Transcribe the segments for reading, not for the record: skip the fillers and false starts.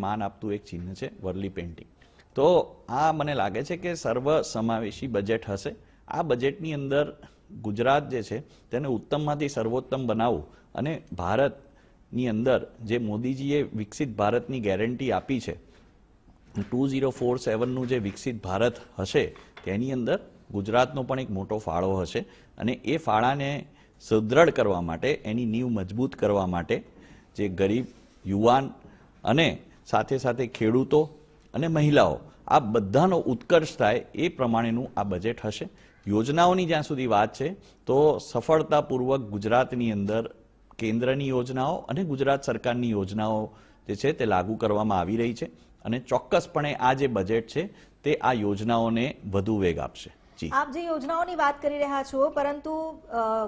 માન આપતું એક ચિહ્ન છે વરલી પેઇન્ટિંગ. તો આ મને લાગે છે કે સર્વ સમાવેશી બજેટ હશે. આ બજેટની અંદર ગુજરાત જે છે તેને ઉત્તમમાંથી સર્વોત્તમ બનાવવું અને ભારતની અંદર જે મોદીજીએ વિકસિત ભારતની ગેરંટી આપી છે 2047નું જે વિકસિત ભારત હશે તેની અંદર ગુજરાતનો પણ એક મોટો ફાળો હશે અને એ ફાળાને સુદૃઢ કરવા માટે, એની નીંવ મજબૂત કરવા માટે જે ગરીબ, યુવાન અને સાથે સાથે ખેડૂતો અને મહિલાઓ આ બધાનો ઉત્કર્ષ થાય એ પ્રમાણેનું આ બજેટ હશે. યોજનાઓની જ્યાં સુધી વાત છે તો સફળતાપૂર્વક ગુજરાતની અંદર કેન્દ્રની યોજનાઓ અને ગુજરાત સરકારની યોજનાઓ જે છે તે લાગુ કરવામાં આવી રહી છે અને ચોક્કસપણે આ જે બજેટ છે તે આ યોજનાઓને વધુ વેગ આપશે. આપ જે યોજનાઓની વાત કરી રહ્યા છો, પરંતુ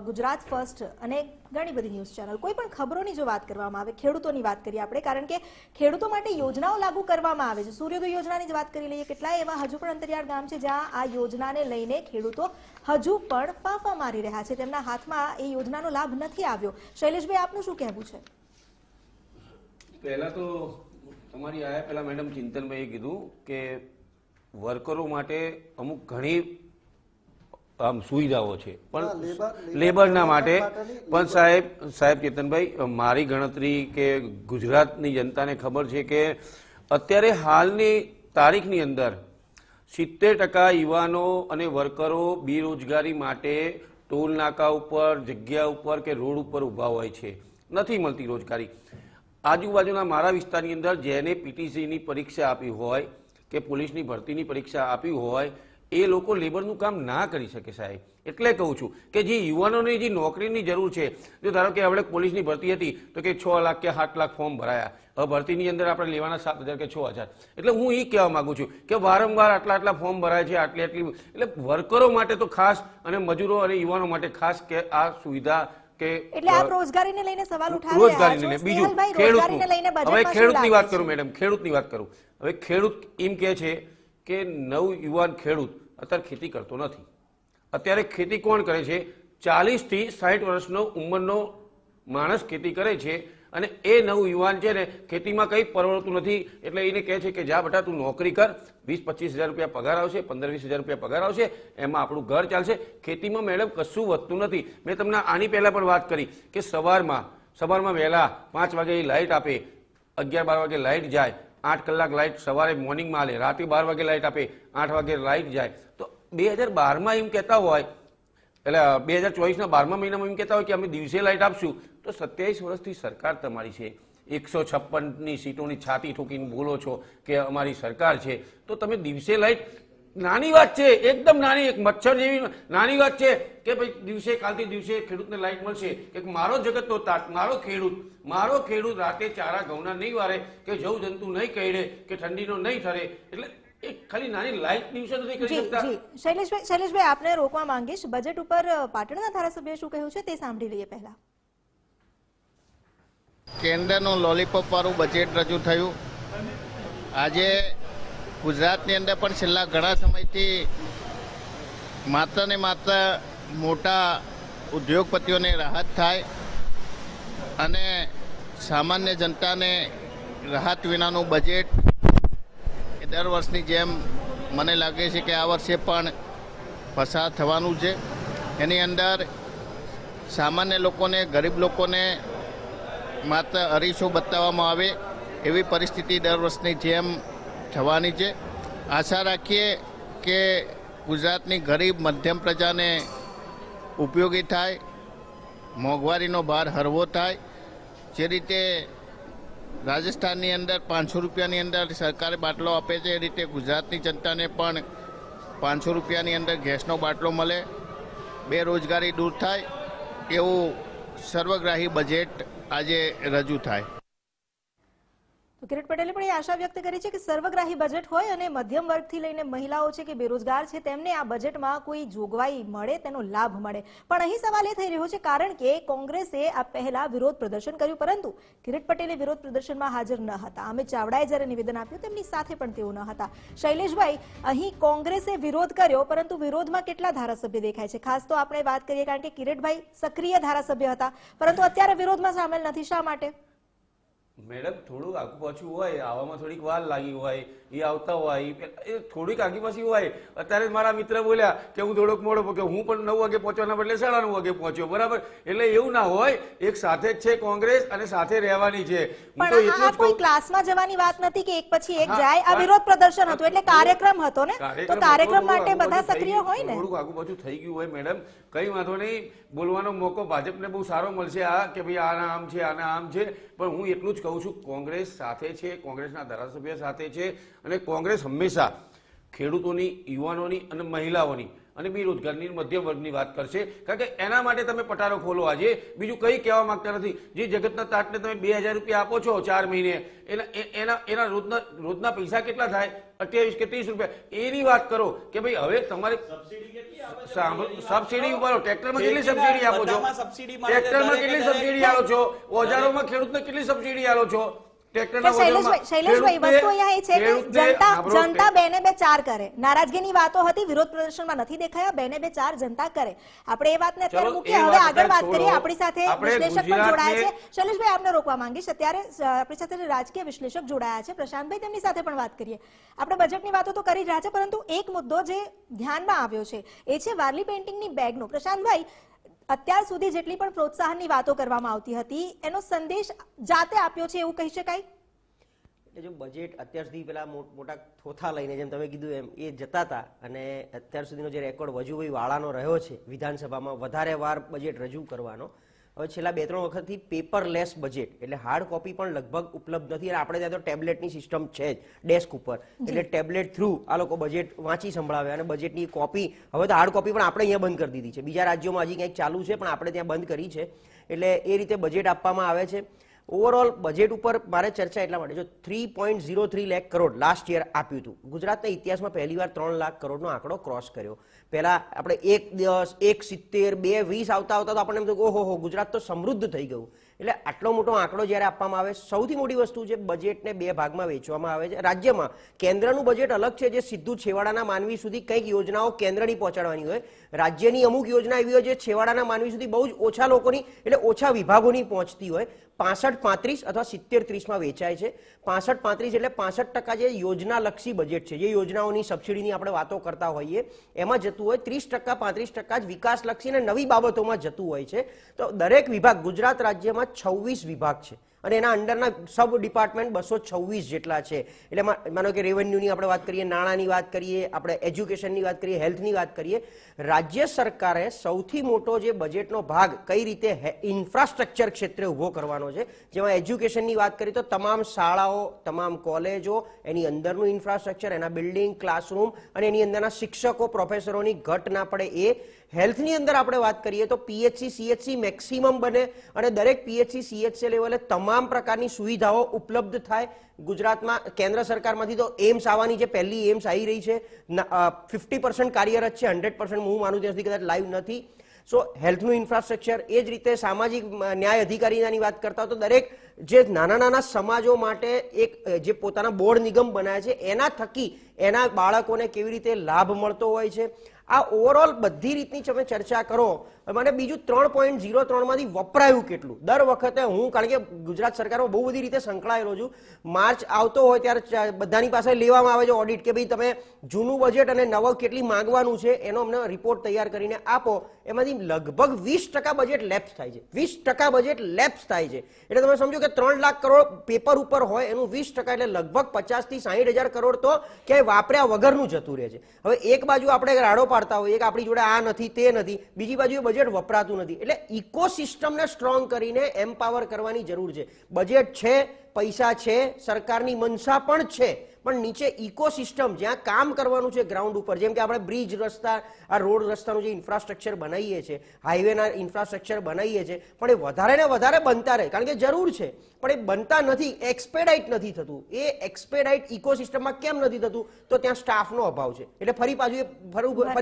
ગુજરાત ફર્સ્ટ અને ઘણી બધી ન્યૂઝ ચેનલ કોઈ પણ ખબરોની જો વાત કરવામાં આવે, ખેડૂતોની વાત કરીએ આપણે, કારણ કે ખેડૂતો માટે યોજનાઓ લાગુ કરવામાં આવે છે. સૂર્યોદય યોજનાની જ વાત કરી લઈએ, કેટલાય એવા હજુ પણ અંતરિયાળ ગામ છે જ્યાં આ યોજનાને લઈને ખેડૂતો હજુ પણ ફાંફા મારી રહ્યા છે, તેમના હાથમાં એ યોજનાનો લાભ નથી આવ્યો. શૈલેષભાઈ, આપનું શું કહેવું છે? પહેલા તો તમારી આયા પહેલા મેડમ ચિંતનભાઈએ કીધું કે વર્કરો માટે અમુક ઘણી આમ સુવિધાઓ છે, પણ લેબરના માટે પણ સાહેબ ચેતનભાઈ, મારી ગણતરી કે ગુજરાતની જનતાને ખબર છે કે અત્યારે હાલની તારીખની અંદર 70% યુવાનો અને વર્કરો બેરોજગારી માટે ટોલ નાકા ઉપર, જગ્યા ઉપર કે રોડ ઉપર ઊભા હોય છે, નથી મળતી રોજગારી. આજુબાજુના મારા વિસ્તારની અંદર જેને પીટીસીની પરીક્ષા આપી હોય કે પોલીસની ભરતીની પરીક્ષા આપી હોય એ લોકો લેબરનું કામ ના કરી શકે સાહેબ. એટલે કહું છું કે જે યુવાનોને જે નોકરીની જરૂર છે, જો ધારો કે આપણે પોલીસની ભરતી હતી તો કે 6 લાખ કે 7 લાખ ફોર્મ ભરાયા, હવે ભરતીની અંદર આપણે લેવાના 7,000 કે 6,000. એટલે હું એ કહેવા માંગુ છું કે વારંવાર આટલા ફોર્મ ભરાય છે, આટલી એટલે વર્કરો માટે તો ખાસ અને મજૂરો અને યુવાનો માટે ખાસ કે આ સુવિધા કે એટલે આપ રોજગારીને લઈને સવાલ ઉઠાવી રહ્યા છો. બીજું ખેડૂતને લઈને હવે ખેડૂતની વાત કરું મેડમ, ખેડૂતની વાત કરું. હવે ખેડૂત એમ કહે છે કે નવયુવાન ખેડૂત અત્યારે ખેતી કરતો નથી. અત્યારે ખેતી કોણ કરે છે? 40 થી 60 વર્ષનો ઉંમરનો માણસ ખેતી કરે છે અને એ નવયુવાન છે ને ખેતીમાં કંઈ પરવડતું નથી, એટલે એને કહે છે કે જા બેટા તું નોકરી કર, 20-25 હજાર રૂપિયા પગાર આવશે, 15-20 હજાર રૂપિયા પગાર આવશે, એમાં આપણું ઘર ચાલશે. ખેતીમાં મેડમ કશું વધતું નથી. મેં તમને આની પહેલા પણ વાત કરી કે સવારમાં વહેલા 5 વાગે લાઇટ આપે, 11-12 વાગે લાઇટ જાય, 8 કલાક લાઇટ સવારે મોર્નિંગમાં આલે, રાતે 12 વાગે લાઇટ આપે, 8 વાગે લાઇટ જાય. તો 2012માં એમ કહેતા હોય, એટલે 2024ના 12મા મહિનામાં એમ કહેતા હોય કે અમે દિવસે લાઇટ આપશું, તો 27 વર્ષથી સરકાર તમારી છે, 156ની સીટોની છાતી ઠોકીને બોલો છો કે અમારી સરકાર છે, તો તમે દિવસે લાઇટ, નાની વાત છે, એકદમ નાની, એક મચ્છર જેવી નાની વાત છે કે ભાઈ કાલથી દિવસે ખેડૂતને લાઇટ મળશે. કે મારો જગતનો તાત, મારો ખેડૂત રાતે ચારા ઘઉંના નહીં વારે, કે જવ જંતુ નહીં કહેડે, કે ઠંડીનો નહીં ઠરે. એટલે એક ખાલી નાની લાઇટ દિવસે નથી કરી શકતા. શૈલેષભાઈ, આપને રોકવા માંગીશ. બજેટ ઉપર પાટણના ધારાસભ્યએ શું કહ્યું છે તે સાંભળી લઈએ. પહેલા કેન્દ્રનું લોલીપોપ વાળું બજેટ રજૂ થયું. આજે ગુજરાતની અંદર પણ છેલ્લા ઘણા સમયથી માત્ર ને માત્ર મોટા ઉદ્યોગપતિઓને રાહત થાય અને સામાન્ય જનતાને રાહત વિનાનું બજેટ એ દર વર્ષની જેમ મને લાગે છે કે આ વર્ષે પણ પસાર થવાનું છે. એની અંદર સામાન્ય લોકોને, ગરીબ લોકોને માત્ર અરીસો બતાવવામાં આવે એવી પરિસ્થિતિ દર વર્ષની જેમ થવાની છે. આશા રાખીએ કે ગુજરાતની ગરીબ મધ્યમ પ્રજાને ઉપયોગી થાય, મોંઘવારીનો ભાર હળવો થાય. જે રીતે રાજસ્થાનની અંદર 500 રૂપિયાની અંદર સરકારે બાટલો આપે છે, એ રીતે ગુજરાતની જનતાને પણ 500 રૂપિયાની અંદર ગેસનો બાટલો મળે, બેરોજગારી દૂર થાય, એવું સર્વગ્રાહી બજેટ આજે રજૂ થાય. તો કિરીટ પટેલે પણ એ આશા વ્યક્ત કરી છે કે સર્વગ્રાહી બજેટ હોય અને મધ્યમ વર્ગથી લઈને મહિલાઓ છે કે બેરોજગાર છે તેમને આ બજેટમાં કોઈ જોગવાઈ મળે, તેનો લાભ મળે. પણ અહીં સવાલ એ થઈ રહ્યો છે કારણ કે કોંગ્રેસે આ પહેલા વિરોધ પ્રદર્શન કર્યું, પરંતુ કિરીટ પટેલે વિરોધ પ્રદર્શનમાં હાજર ન હતા. અમિત ચાવડાએ જ્યારે નિવેદન આપ્યું તેમની સાથે પણ તેઓ ન હતા. શૈલેષભાઈ, અહીં કોંગ્રેસે વિરોધ કર્યો, પરંતુ વિરોધમાં કેટલા ધારાસભ્ય દેખાય છે? ખાસ તો આપણે વાત કરીએ કારણ કે કિરીટભાઈ સક્રિય ધારાસભ્ય હતા, પરંતુ અત્યારે વિરોધમાં સામેલ નથી. શા માટે? મેડમ થોડુંક આગુ પાછું હોય, આવવામાં થોડીક વાર લાગી હોય, એ આવતા હોય, એ થોડીક આગી પાછી હોય. અત્યારે મારા મિત્ર બોલ્યા કે હું થોડોક મોડો પહોંચ્યો, હું પણ 9 વાગે પહોંચવાના બદલે 9:30 વાગે પહોંચ્યો, બરાબર. એટલે એવું ના હોય, એક સાથે જ છે કોંગ્રેસ અને સાથે રહેવાની છે. હું તો પણ એટલું આ જ કોઈ કહું, ક્લાસમાં જવાની વાત નથી કે એક પછી એક હા, જાય. આ વિરોધ પ્રદર્શન હતું એટલે કાર્યક્રમ હતો ને, તો કાર્યક્રમ માટે બધા સક્રિય હોય ને. થોડુંક આગુ પાછું થઈ ગયું હોય મેડમ, કઈ વાંધો નહીં. બોલવાનો મોકો ભાજપને બહુ સારો મળશે, આ કે ભાઈ આના આમ છે, આના આમ છે. પણ હું એટલું જ કહું છું, કોંગ્રેસ સાથે છે, કોંગ્રેસના ધારાસભ્ય સાથે છે, અને કોંગ્રેસ હંમેશા ખેડૂતોની, યુવાનોની અને મહિલાઓની અને બેરોજગારની, મધ્યમ વર્ગની વાત કરશે. કારણ કે એના માટે તમે પટારો ખોલો આજે, બીજું કંઈ કહેવા માંગતા નથી. જે જગતના તાતને તમે 2000 રૂપિયા આપો છો 4 મહિને, એના રોજના પૈસા કેટલા થાય? 28 કે 30 રૂપિયા. એની વાત કરો કે ભાઈ હવે તમારે સબસિડી ઉપર ટ્રેક્ટરમાં કેટલી સબસિડી આપો છો? ટ્રેક્ટરમાં કેટલી સબસિડી આપો છો? ઓજારોમાં ખેડૂતને કેટલી સબસિડી આપો છો? શૈલેષભાઈ, વસ્તુ અહીંયા એ છે કે જનતા 2 ને 2 4 કરે. નારાજગીની વાતો હતી, વિરોધ પ્રદર્શનમાં નથી દેખાયા. 2 ને 2 4 જનતા કરે. આપણે એ વાતને અત્યારે મૂકીએ, હવે આગળ વાત કરીએ. આપણી સાથે વિશ્લેષક પણ જોડાયા છે. શૈલેષભાઈ, આપને રોકવા માંગીશ. અત્યારે આપણી સાથે રાજકીય વિશ્લેષક જોડાયા છે પ્રશાંતભાઈ, તેમની સાથે પણ વાત કરીએ. આપણે બજેટની વાતો તો કરી રહ્યા છે, પરંતુ એક મુદ્દો જે ધ્યાનમાં આવ્યો છે એ છે વાર્લી પેઇન્ટિંગની બેગનો. પ્રશાંતભાઈ, અત્યાર સુધી જેટલી પણ પ્રોત્સાહનની વાતો કરવામાં આવતી હતી એનો સંદેશ જાતે આપ્યો છે એવું કહી શકાય? એટલે જો બજેટ અત્યાર સુધી પેલા મોટા થોથા લઈને જેમ તમે કીધું એમ એ જતા હતા, અને અત્યાર સુધીનો જે રેકોર્ડ વજુભાઈ વાળાનો રહ્યો છે વિધાનસભામાં વધારે વાર બજેટ રજૂ કરવાનો, હવે છેલ્લા 2-3 વખતથી પેપરલેસ બજેટ, એટલે હાર્ડ કોપી પણ લગભગ ઉપલબ્ધ નથી. અને આપણે ત્યાં તો ટેબ્લેટની સિસ્ટમ છે જ ડેસ્ક ઉપર, એટલે ટેબ્લેટ થ્રુ આ લોકો બજેટ વાંચી સંભળાવે. અને બજેટની કોપી હવે તો હાર્ડ કોપી પણ આપણે અહીંયા બંધ કરી દીધી છે. બીજા રાજ્યોમાં હજી ક્યાંક ચાલુ છે, પણ આપણે ત્યાં બંધ કરી છે. એટલે એ રીતે બજેટ આપવામાં આવે છે. ઓવરઓલ બજેટ ઉપર મારે ચર્ચા એટલા માટે, જો 3.03 લાખ કરોડ લાસ્ટ યર આપ્યું હતું, ગુજરાતના ઇતિહાસમાં પહેલીવાર 3 લાખ કરોડનો આંકડો ક્રોસ કર્યો. પહેલા આપણે 1.10, 1.70, 2.20 આવતા તો આપણને એમ થયું ઓહો ગુજરાત તો સમૃદ્ધ થઈ ગયું. એટલે આટલો મોટો આંકડો જ્યારે આપવામાં આવે, સૌથી મોટી વસ્તુ છે બજેટને 2 ભાગમાં વહેંચવામાં આવે છે. રાજ્યમાં કેન્દ્રનું બજેટ અલગ છે, જે સીધું છેવાડાના માનવી સુધી કંઈક યોજનાઓ કેન્દ્રની પહોંચાડવાની હોય. રાજ્યની અમુક યોજના એવી હોય જે છેવાડાના માનવી સુધી બહુ જ ઓછા લોકોની, એટલે ઓછા વિભાગોની પહોંચતી હોય. 65-35 અથવા 70-30માં વેચાય છે. 65-35 એટલે 65% જે યોજનાલક્ષી બજેટ છે, જે યોજનાઓની સબસિડીની આપણે વાતો કરતા હોઈએ એમાં જતું હોય. 30%, 35% જ વિકાસલક્ષી અને નવી બાબતોમાં જતું હોય છે. તો દરેક વિભાગ, ગુજરાત રાજ્યમાં 26 વિભાગ છે અને એના અંડરના સબ ડિપાર્ટમેન્ટ 226 જેટલા છે. એટલે માનો કે રેવન્યુની આપણે વાત કરીએ, નાણાંની વાત કરીએ, આપણે એજ્યુકેશનની વાત કરીએ, હેલ્થની વાત કરીએ. રાજ્ય સરકારે સૌથી મોટો જે બજેટનો ભાગ કઈ રીતે ઇન્ફ્રાસ્ટ્રક્ચર ક્ષેત્રે ઊભો કરવાનો છે, જેમાં એજ્યુકેશનની વાત કરીએ તો તમામ શાળાઓ, તમામ કોલેજો, એની અંદરનું ઇન્ફ્રાસ્ટ્રક્ચર, એના બિલ્ડિંગ, ક્લાસરૂમ અને એની અંદરના શિક્ષકો, પ્રોફેસરોની ઘટ ના પડે એ. હેલ્થની અંદર આપણે વાત કરીએ તો પીએચસી, સીએચસી મેક્સિમમ બને અને દરેક પીએચસી, સીએચસી લેવલે તમામ પ્રકારની સુવિધાઓ ઉપલબ્ધ થાય. ગુજરાતમાં કેન્દ્ર સરકારમાંથી તો એમ્સ આવવાની છે, પહેલી એમ્સ આવી રહી છે, 50% કાર્યરત છે, 100% હું માનું ત્યાં સુધી કદાચ લાઈવ નથી. સો હેલ્થનું ઇન્ફ્રાસ્ટ્રક્ચર, એ જ રીતે સામાજિક ન્યાય અધિકારીની વાત કરતા તો દરેક જે નાના સમાજો માટે એક જે પોતાના બોર્ડ નિગમ બનાવે છે, એના થકી એના બાળકોને કેવી રીતે લાભ મળતો હોય છે. આ ઓવરઓલ બધી રીતની તમે ચર્ચા કરો. મને બીજું 3.03 માંથી વપરાયું કેટલું દર વખતે હું, કારણ કે ગુજરાત સરકારમાં બહુ બધી રીતે સંકળાયેલો છું, માર્ચ આવતો હોય ત્યારે બધાની પાસે લેવામાં આવે છે ઓડિટ કે ભાઈ તમે જૂનું બજેટ અને નવું કેટલી માંગવાનું છે એનો અમને રિપોર્ટ તૈયાર કરીને આપો. એમાંથી લગભગ 20% બજેટ લેપ્સ થાય છે. 20% બજેટ લેપ્સ થાય છે એટલે તમે સમજો કે 3 લાખ કરોડ પેપર ઉપર હોય, એનું 20% એટલે લગભગ 50 થી 60 હજાર કરોડ તો ક્યાંય વાપર્યા વગરનું જતું રહે છે. હવે એક બાજુ આપણે રાડો પાડતા હોઈએ કે આપણી જોડે આ નથી તે નથી, બીજી બાજુ બજેટ વપરાતું નથી. એટલે ઇકોસિસ્ટમને સ્ટ્રોંગ કરીને એમ્પાવર કરવાની જરૂર છે. બજેટ છે, પૈસા છે, સરકારની મનસા પણ છે, પણ નીચે ઇકોસિસ્ટમ જ્યાં કામ કરવાનું છે ગ્રાઉન્ડ ઉપર, જેમ કે આપણે બ્રિજ, રસ્તા, આ રોડ રસ્તાનું જે ઇન્ફ્રાસ્ટ્રક્ચર બનાવીએ છીએ, હાઈવેના ઇન્ફ્રાસ્ટ્રક્ચર બનાવીએ છીએ, પણ એ વધારે ને વધારે બનતા રહે, કારણ કે જરૂર છે, પણ એ બનતા નથી, એક્સપેડાઇટ નથી થતું. એ એક્સપેડાઇટ ઇકોસિસ્ટમમાં કેમ નથી થતું? તો ત્યાં સ્ટાફનો અભાવ છે. એટલે ફરી પાછું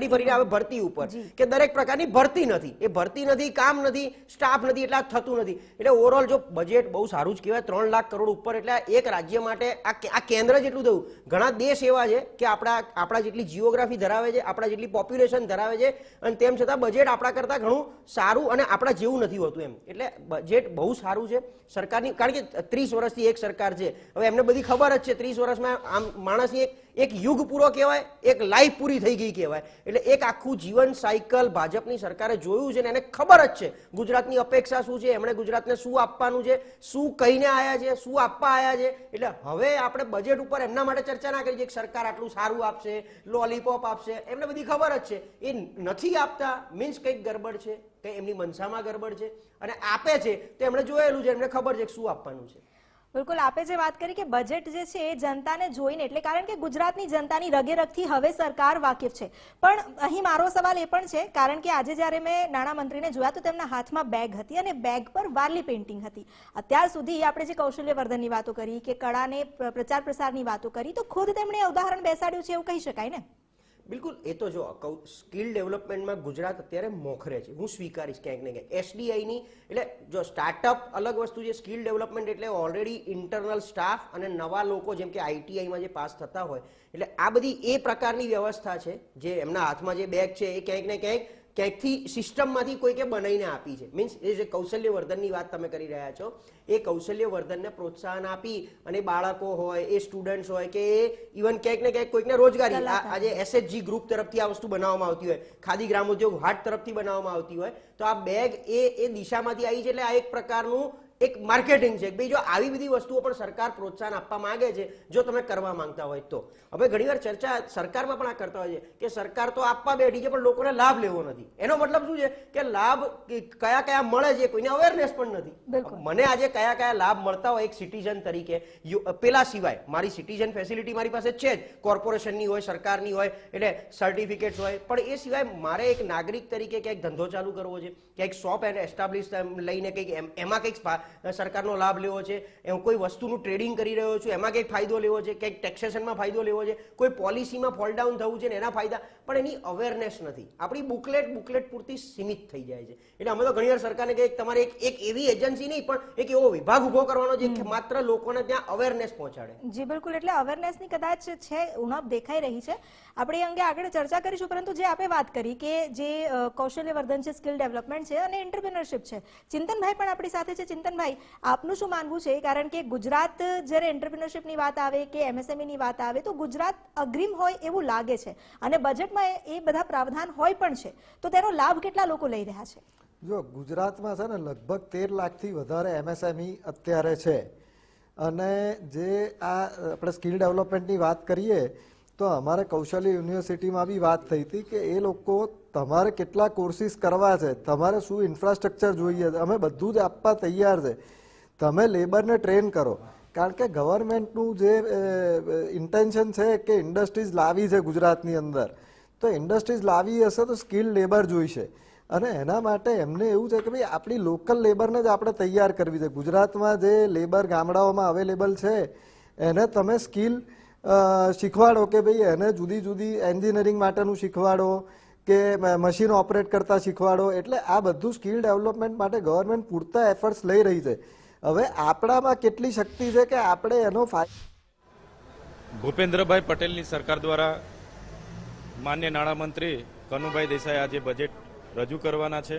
ફરીને આવે ભરતી ઉપર કે દરેક પ્રકારની ભરતી નથી, એ ભરતી નથી, કામ નથી, સ્ટાફ નથી, એટલે આ થતું નથી. એટલે ઓવરઓલ જો બજેટ બહુ સારું જ કહેવાય, 3 લાખ કરોડ ઉપર. એટલે એક રાજ્ય માટે આ કેન્દ્ર જેટલું થયું. ઘણા દેશ એવા છે કે આપણા જેટલી જીઓગ્રાફી ધરાવે છે, આપણા જેટલી પોપ્યુલેશન ધરાવે છે, અને તેમ છતાં બજેટ આપણા કરતા ઘણું સારું અને આપણા જેવું નથી હોતું એમ. એટલે બજેટ બહુ સારું છે સરકારની. કારણ કે 30 વર્ષથી એક સરકાર છે, હવે એમને બધી ખબર જ છે 30 વર્ષમાં આમ માણસની એક યુગ પૂરો કહેવાય, એક લાઈફ પૂરી થઈ ગઈ કહેવાય. એટલે એક આખું જીવન સાયકલ ભાજપની સરકારે જોયું છે ને એને ખબર જ છે ગુજરાતની અપેક્ષા શું છે, એમણે ગુજરાતને શું આપવાનું છે, શું કહીને આવ્યા છે, શું આપવા આવ્યા છે. એટલે હવે આપણે બજેટ ઉપર એમના માટે ચર્ચા ના કરી છે કે સરકાર આટલું સારું આપશે, લોલીપોપ આપશે, એમને બધી ખબર જ છે. એ નથી આપતા મીન્સ કંઈક ગડબડ છે, કંઈ એમની મનસામાં ગડબડ છે, અને આપે છે તો એમણે જોયેલું છે, એમને ખબર છે કે શું આપવાનું છે. બિલકુલ, આપે જે વાત કરી કે બજેટ જે છે એ જનતાને જોઈને, એટલે કારણ કે ગુજરાતની જનતાની રગેરગથી હવે સરકાર વાકેફ છે. પણ અહીં મારો સવાલ એ પણ છે, કારણ કે આજે જ્યારે મેં નાણામંત્રીને જોયા તો તેમના હાથમાં બેગ હતી અને બેગ પર વારલી પેઇન્ટિંગ હતી. અત્યાર સુધી આપણે જે કૌશલ્યવર્ધનની વાતો કરી કે કળાને પ્રચાર પ્રસારની વાતો કરી, તો ખુદ તેમણે ઉદાહરણ બેસાડ્યું છે એવું કહી શકાય ને. બિલકુલ, એ તો જો સ્કિલ ડેવલપમેન્ટમાં ગુજરાત અત્યારે મોખરે છે, હું સ્વીકારીશ ક્યાંક ને ક્યાંક. એસડીઆઈની એટલે જો સ્ટાર્ટઅપ અલગ વસ્તુ છે, સ્કિલ ડેવલપમેન્ટ એટલે ઓલરેડી ઇન્ટરનલ સ્ટાફ અને નવા લોકો જેમ કે આઈટીઆઈમાં જે પાસ થતા હોય, એટલે આ બધી એ પ્રકારની વ્યવસ્થા છે જે એમના હાથમાં જે બેગ છે એ ક્યાંક ને ક્યાંકથી સિસ્ટમમાંથી કોઈકે બનાવીને આપી છે. મીન્સ એ જે કૌશલ્યવર્ધનની વાત તમે કરી રહ્યા છો, એ કૌશલ્યવર્ધનને પ્રોત્સાહન આપી અને બાળકો હોય, એ સ્ટુડન્ટ્સ હોય કે એ ઇવન ક્યાંક ને ક્યાંક કોઈકને રોજગારી, આજે એસએચજી ગ્રુપ તરફથી આ વસ્તુ બનાવવામાં આવતી હોય, ખાદી ગ્રામોદ્યોગ હાટ તરફથી બનાવવામાં આવતી હોય, તો આ બેગ એ દિશામાંથી આવી છે. એટલે આ એક પ્રકારનું એક માર્કેટિંગ છે. ભાઈ જો આવી બધી વસ્તુઓ પણ સરકાર પ્રોત્સાહન આપવા માંગે છે, જો તમે કરવા માંગતા હોય તો. હવે ઘણીવાર ચર્ચા સરકારમાં પણ આ કરતા હોય છે કે સરકાર તો આપવા બેઠી છે પણ લોકોને લાભ લેવો નથી. એનો મતલબ શું છે કે લાભ કયા કયા મળે છે કોઈને અવેરનેસ પણ નથી. મને આજે કયા કયા લાભ મળતા હોય એક સિટીઝન તરીકે, પેલા સિવાય મારી સિટીઝન ફેસિલિટી મારી પાસે છે જ, કોર્પોરેશનની હોય, સરકારની હોય, એટલે સર્ટિફિકેટ્સ હોય, પણ એ સિવાય મારે એક નાગરિક તરીકે ક્યાંક ધંધો ચાલુ કરવો છે, ક્યાંક શોપ એને એસ્ટાબ્લિશ લઈને કંઈક એમાં કંઈક સરકારનો લાભ લેવો છે, કોઈ વસ્તુનું ટ્રેડિંગ કરી રહ્યો છું એમાં કંઈક ફાયદો લેવો છે, કંઈક ટેક્સેશનમાં ફાયદો લેવો છે, કોઈ પોલિસીમાં ફોલ ડાઉન થવું છે ને એના ફાયદા, પણ એની અવેરનેસ નથી. આપણી બુકલેટ પૂરતી સીમિત થઈ જાય છે. એટલે અમે તો ઘણીવાર સરકારને કે તમારે એક એવી એજન્સી નહીં પણ એક એવો વિભાગ ઉભો કરવાનો છે કે માત્ર લોકોને ત્યાં અવેરનેસ પહોંચાડે. જી બિલકુલ, એટલે અવેરનેસની કદાચ છે ઉણપ દેખાઈ રહી છે. આપણે અંગે આગળ ચર્ચા કરીશું, પરંતુ જે આપણે વાત કરી કે જે કૌશલ્યવર્ધન છે, સ્કિલ ડેવલપમેન્ટ છે અને એન્ટરપ્રિનરશિપ છે, ચિંતનભાઈ પણ આપણી સાથે છે. ચિંતનભાઈ, આપનું શું માનવું છે? કારણ કે ગુજરાત જ્યારે એન્ટરપ્રિનરશિપની વાત આવે કે એમએસએમઈની વાત આવે તો ગુજરાત અગ્રીમ હોય એવું લાગે છે, અને બજેટમાં એ બધા પ્રાવધાન હોય પણ છે, તો તેનો લાભ કેટલા લોકો લઈ રહ્યા છે? જો ગુજરાતમાં છે ને લગભગ 13 લાખથી વધારે એમએસએમઈ અત્યારે છે, અને જે આ આપણે સ્કિલ ડેવલપમેન્ટની વાત કરીએ તો અમારે કૌશલ્ય યુનિવર્સિટીમાં બી વાત થઈ હતી કે એ લોકો તમારે કેટલા કોર્સિસ કરવા છે, તમારે શું ઇન્ફ્રાસ્ટ્રક્ચર જોઈએ છે, અમે બધું જ આપવા તૈયાર છે, તમે લેબરને ટ્રેન કરો. કારણ કે ગવર્મેન્ટનું જે ઇન્ટેન્શન છે કે ઇન્ડસ્ટ્રીઝ લાવી છે ગુજરાતની અંદર, તો ઇન્ડસ્ટ્રીઝ લાવી હશે તો સ્કિલ લેબર જોઈશે, અને એના માટે એમને એવું છે કે ભાઈ આપણી લોકલ લેબરને જ આપણે તૈયાર કરવી છે. ગુજરાતમાં જે લેબર ગામડાઓમાં અવેલેબલ છે એને તમે સ્કિલ શીખવાડો કે ભાઈ એને જુદી જુદી એન્જિનિયરિંગ માટેનું શીખવાડો કે મશીન ઓપરેટ કરતા શીખવાડો. એટલે આ બધું સ્કિલ ડેવલપમેન્ટ માટે ગવર્મેન્ટ પૂરતા એફર્ટ્સ લઈ રહી છે. હવે આપણામાં કેટલી શક્તિ છે કે આપણે એનો ભૂપેન્દ્રભાઈ પટેલની સરકાર દ્વારા માન્ય નાણામંત્રી કનુભાઈ દેસાઈ આજે બજેટ રજૂ કરવાના છે,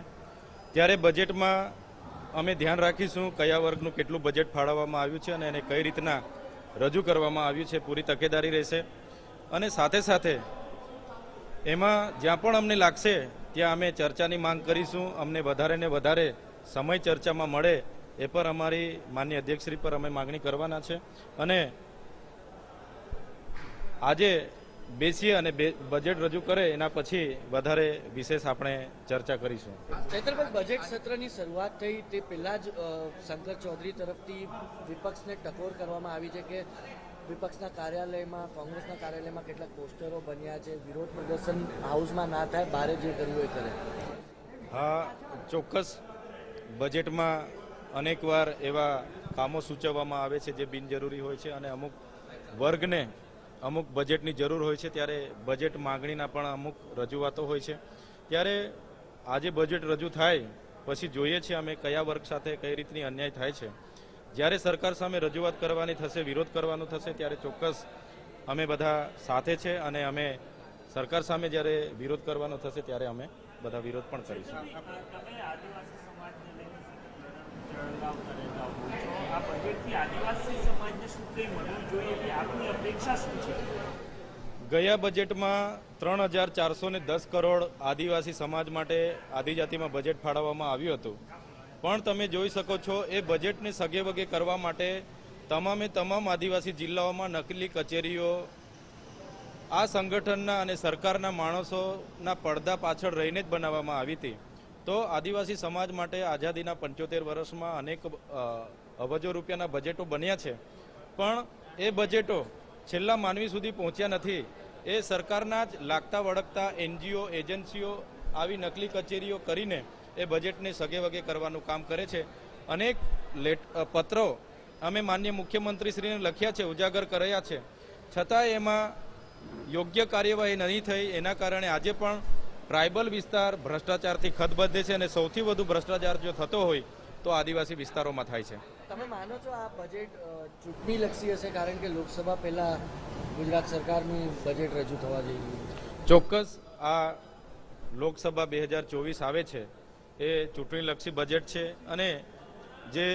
ત્યારે બજેટમાં અમે ધ્યાન રાખીશું કયા વર્ગનું કેટલું બજેટ ફાળવવામાં આવ્યું છે અને એને કઈ રીતના રજૂ કરવામાં આવ્યું છે, પૂરી તકેદારી રહેશે. અને સાથે સાથે એમાં જ્યાં પણ અમને લાગશે ત્યાં અમે ચર્ચાની માંગ કરીશું. અમને વધારે ને વધારે સમય ચર્ચામાં મળે એ પર અમારી માન્ય અધ્યક્ષશ્રી પર અમે માગણી કરવાના છે, અને આજે બેસીએ અને બજેટ રજૂ કરે એના પછી વધારે વિશેષ આપણે ચર્ચા કરીશું. ચૈતરભાઈ, બજેટ સત્રની શરૂઆત થઈ તે પહેલા જ શંકર ચૌધરી તરફથી વિપક્ષને ટકોર કરવામાં આવી છે કે વિપક્ષના કાર્યાલયમાં, કોંગ્રેસના કાર્યાલયમાં કેટલાક પોસ્ટરો બન્યા છે, વિરોધ પ્રદર્શન હાઉસમાં ના થાય, બારે જે કર્યું એ કરે. હા, ચોક્કસ બજેટમાં અનેકવાર એવા કામો સૂચવવામાં આવે છે જે બિનજરૂરી હોય છે, અને અમુક વર્ગને અમુક બજેટની જરૂર હોય છે, ત્યારે બજેટ માગણીના પણ અમુક રજૂઆતો હોય છે. ત્યારે આજે બજેટ રજૂ થાય પછી જોઈએ છીએ અમે કયા વર્ગ સાથે કઈ રીતની અન્યાય થાય છે. જ્યારે સરકાર સામે રજૂઆત કરવાની થશે, વિરોધ કરવાનો થશે, ત્યારે ચોક્કસ અમે બધા સાથે છે, અને અમે સરકાર સામે જ્યારે વિરોધ કરવાનો થશે ત્યારે અમે બધા વિરોધ પણ કરીશું. આ બજેટથી આદિવાસી સમાજને શું કંઈ મળવું જોઈએ એવી આપની અપેક્ષા શું છે? ગયા બજેટમાં 3,410 કરોડ આદિવાસી સમાજ માટે આદિજાતિમાં બજેટ ફાળવવામાં આવ્યું હતું, પણ તમે જોઈ શકો છો એ બજેટને સગે વગે કરવા માટે તમામ આદિવાસી જિલ્લાઓમાં નકલી કચેરીઓ આ સંગઠનના અને સરકારના માણસોના પડદા પાછળ રહીને જ બનાવવામાં આવી હતી. તો આદિવાસી સમાજ માટે આઝાદીના 75 વર્ષમાં અનેક અબજો રૂપિયાના બજેટો બન્યા છે, પણ એ બજેટો છેલ્લા માનવી સુધી પહોંચ્યા નથી. એ સરકારના જ લાગતા વળગતા NGO એજન્સીઓ આવી નકલી કચેરીઓ કરીને એ બજેટને સગે વગે કરવાનું કામ કરે છે. અનેક પત્રો અમે માનનીય મુખ્યમંત્રીશ્રીને લખ્યા છે, ઉજાગર કર્યા છે, છતાં એમાં યોગ્ય કાર્યવાહી નહીં થઈ. એના કારણે આજે પણ ટ્રાઇબલ વિસ્તાર ભ્રષ્ટાચારથી ખદબદે છે અને સૌથી વધુ ભ્રષ્ટાચાર જો થતો હોય તો આદિવાસી વિસ્તારોમાં થાય છે. તમે માનો છો આ બજેટ ચૂંટણીલક્ષી હશે, કારણ કે લોકસભા પહેલા ગુજરાત સરકારની બજેટ રજૂ થવા જઈ રહી છે? ચોક્કસ આ લોકસભા 2024 આવે છે એ ચૂંટણીલક્ષી બજેટ છે અને જે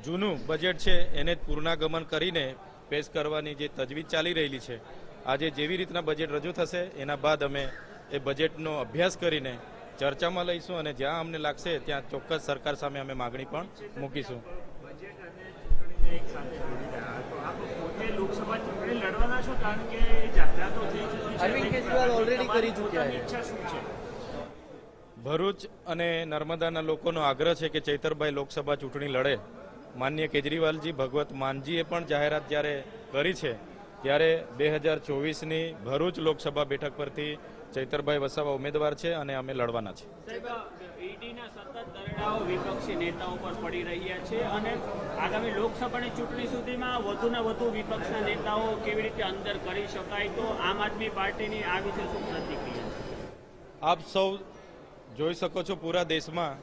જૂનું બજેટ છે એને જ પુનરાગમન કરીને પેશ કરવાની જે તજવીજ ચાલી રહેલી છે. આજે જેવી રીતના બજેટ રજૂ થશે એના બાદ અમે એ બજેટનો અભ્યાસ કરીને ચર્ચામાં લઈશું અને જ્યાં અમને લાગશે ત્યાં ચોક્કસ સરકાર સામે અમે માગણી પણ મૂકીશું. બજેટ અને ચૂંટણીને એક સાથે જોડી રહ્યા તો આપ પોતે લોકસભા ચૂંટણી લડવાના છો, કારણ કે જાહેરાતો થઈ ચૂકી છે. અરવિંદ કેજરીવાલ ઓલરેડી કરી ચૂક્યા છે. ઈચ્છા શું છે? ભરૂચ અને નર્મદાના લોકોનો આગ્રહ છે કે ચૈતરભાઈ લોકસભા ચૂંટણી લડે. માનનીય કેજરીવાલજી ભગવત માનજીએ પણ જાહેરાત જ્યારે કરી છે ત્યારે 2024ની ભરૂચ લોકસભા બેઠક પરથી ચૈતરભાઈ વસાવા ઉમેદવાર છે અને અમે લડવાના છે. ઈડીના સતત દરોડાઓ વિપક્ષી નેતાઓ પર પડી રહ્યા છે અને આગામી લોકસભાની ચૂંટણી સુધીમાં વધુને વધુ વિપક્ષના નેતાઓ કેવી રીતે અંદર કરી શકાય, તો આમ આદમી પાર્ટીની આ વિશે શું પ્રતિક્રિયા? આપ સૌ જોઈ શકો છો પૂરા દેશમાં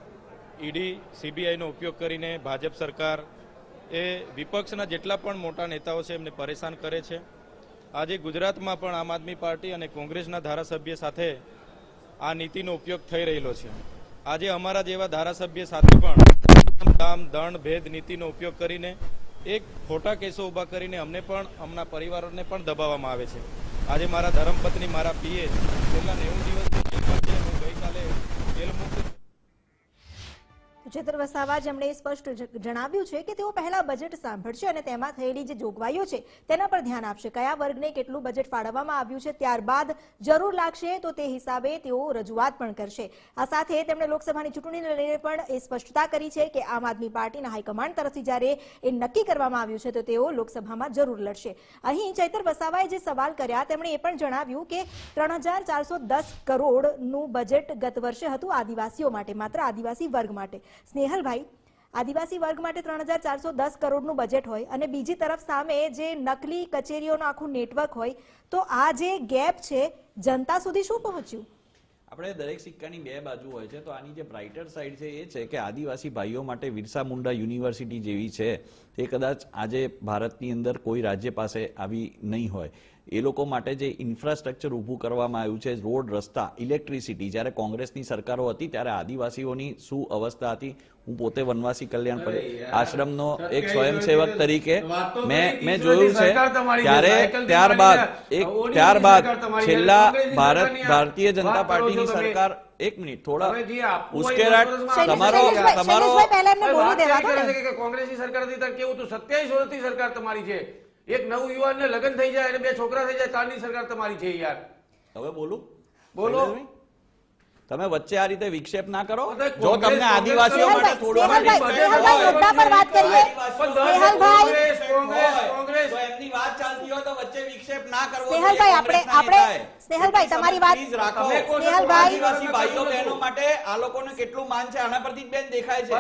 ઈડી CBIનો ઉપયોગ કરીને ભાજપ સરકાર એ વિપક્ષના જેટલા પણ મોટા નેતાઓ છે એમને પરેશાન કરે છે. આજે ગુજરાતમાં પણ આમ આદમી પાર્ટી અને કોંગ્રેસના ધારાસભ્ય સાથે આ નીતિનો ઉપયોગ થઈ રહેલો છે. આજે અમારા જેવા ધારાસભ્ય સાથે પણ દામ દંડ ભેદ નીતિનો ઉપયોગ કરીને એક ખોટા કેસો ઊભા કરીને અમને પણ અમના પરિવારોને પણ દબાવવામાં આવે છે. આજે મારા ધર્મપત્ની મારા પીએ છેલ્લા 90 દિવસથી જેલમાં છે. હું ગઈકાલે જેલ મુક્ત. ચેતર વસાવા જેમણે સ્પષ્ટ જણાવ્યું છે કે તેઓ પહેલા બજેટ સાંભળશે અને તેમાં થયેલી જે જોગવાઈઓ છે તેના પર ધ્યાન આપશે. કયા વર્ગને કેટલું બજેટ ફાળવવામાં આવ્યું છે ત્યારબાદ જરૂર લાગશે તો તે હિસાબે તેઓ રજૂઆત પણ કરશે. આ સાથે તેમણે લોકસભાની ચૂંટણીને લઈને પણ એ સ્પષ્ટતા કરી છે કે આમ આદમી પાર્ટીના હાઈકમાન્ડ તરફથી જ્યારે એ નક્કી કરવામાં આવ્યું છે તો તેઓ લોકસભામાં જરૂર લડશે. અહીં ચૈતર વસાવાએ જે સવાલ કર્યા તેમણે એ પણ જણાવ્યું કે 3,410 કરોડનું બજેટ ગત વર્ષે હતું આદિવાસીઓ માટે, માત્ર આદિવાસી વર્ગ માટે. સ્નેહલભાઈ, આદિવાસી વર્ગ માટે 3,410 કરોડનું બજેટ હોય અને બીજી તરફ સામે જે નકલી કચેરીઓનું આખું નેટવર્ક હોય, તો આ જે ગેપ છે જનતા સુધી શું પહોંચ્યું? આપણે દરેક સિક્કાની બે બાજુ હોય છે, તો આની જે બ્રાઇટર સાઈડ છે એ છે કે આદિવાસી ભાઈઓ માટે બિરસા મુંડા યુનિવર્સિટી જેવી છે તે કદાચ આજે ભારતની અંદર કોઈ રાજ્ય પાસે આવી નહીં હોય. એ લોકો માટે જે ઇન્ફ્રાસ્ટ્રક્ચર ઊભું કરવામાં આવ્યું છે, રોડ, રસ્તા, ઇલેક્ટ્રિસિટી, જ્યારે કોંગ્રેસની સરકારો હતી ત્યારે આદિવાસીઓની શું અવસ્થા હતી. હું પોતે વનવાસી કલ્યાણ આશ્રમનો એક સ્વયંસેવક તરીકે મેં જોયું છે. ત્યારબાદ છેલ્લા ભારતીય જનતા પાર્ટીની સરકાર, એક મિનિટ, થોડા ઉશ્કેરાટ તમારો કોંગ્રેસની સરકાર હતી ત્યારે કેવું હતું? 27 વર્ષથી સરકાર તમારી છે. એક નવ યુવાનને લગ્ન થઈ જાય અને 2 છોકરા થઈ જાય તારની સરકાર તમારી છે યાર. હવે બોલો. તમે વચ્ચે આ રીતે વિક્ષેપ ના કરો. જો તમને આદિવાસીઓ માટે થોડું એમની વાત ચાલતી હોય તો વચ્ચે વિક્ષેપ ના કરવો. સ્નેહલભાઈ, તમારી વાત આદિવાસી ભાઈઓ બહેનો માટે આ લોકોને કેટલું માન છે આના પરથી બેન દેખાય છે.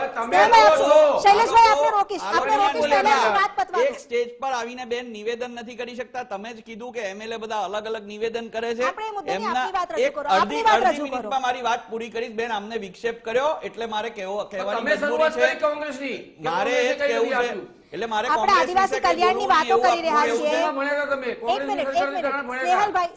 એક સ્ટેજ પર આવીને બેન નિવેદન નથી કરી શકતા. તમે જ કીધું કે MLA બધા અલગ અલગ નિવેદન કરે છે. એમના એક અડધી મિનિટમાં મારી વાત પૂરી કરીશ. બેન, અમને વિક્ષેપ કર્યો એટલે મારે કહેવાની મજબૂરી છે. મારે એ જ કહેવું છે. એટલે મારે આદિવાસી કલ્યાણની વાતો કરી રહ્યા છીએ. એક મિનિટ,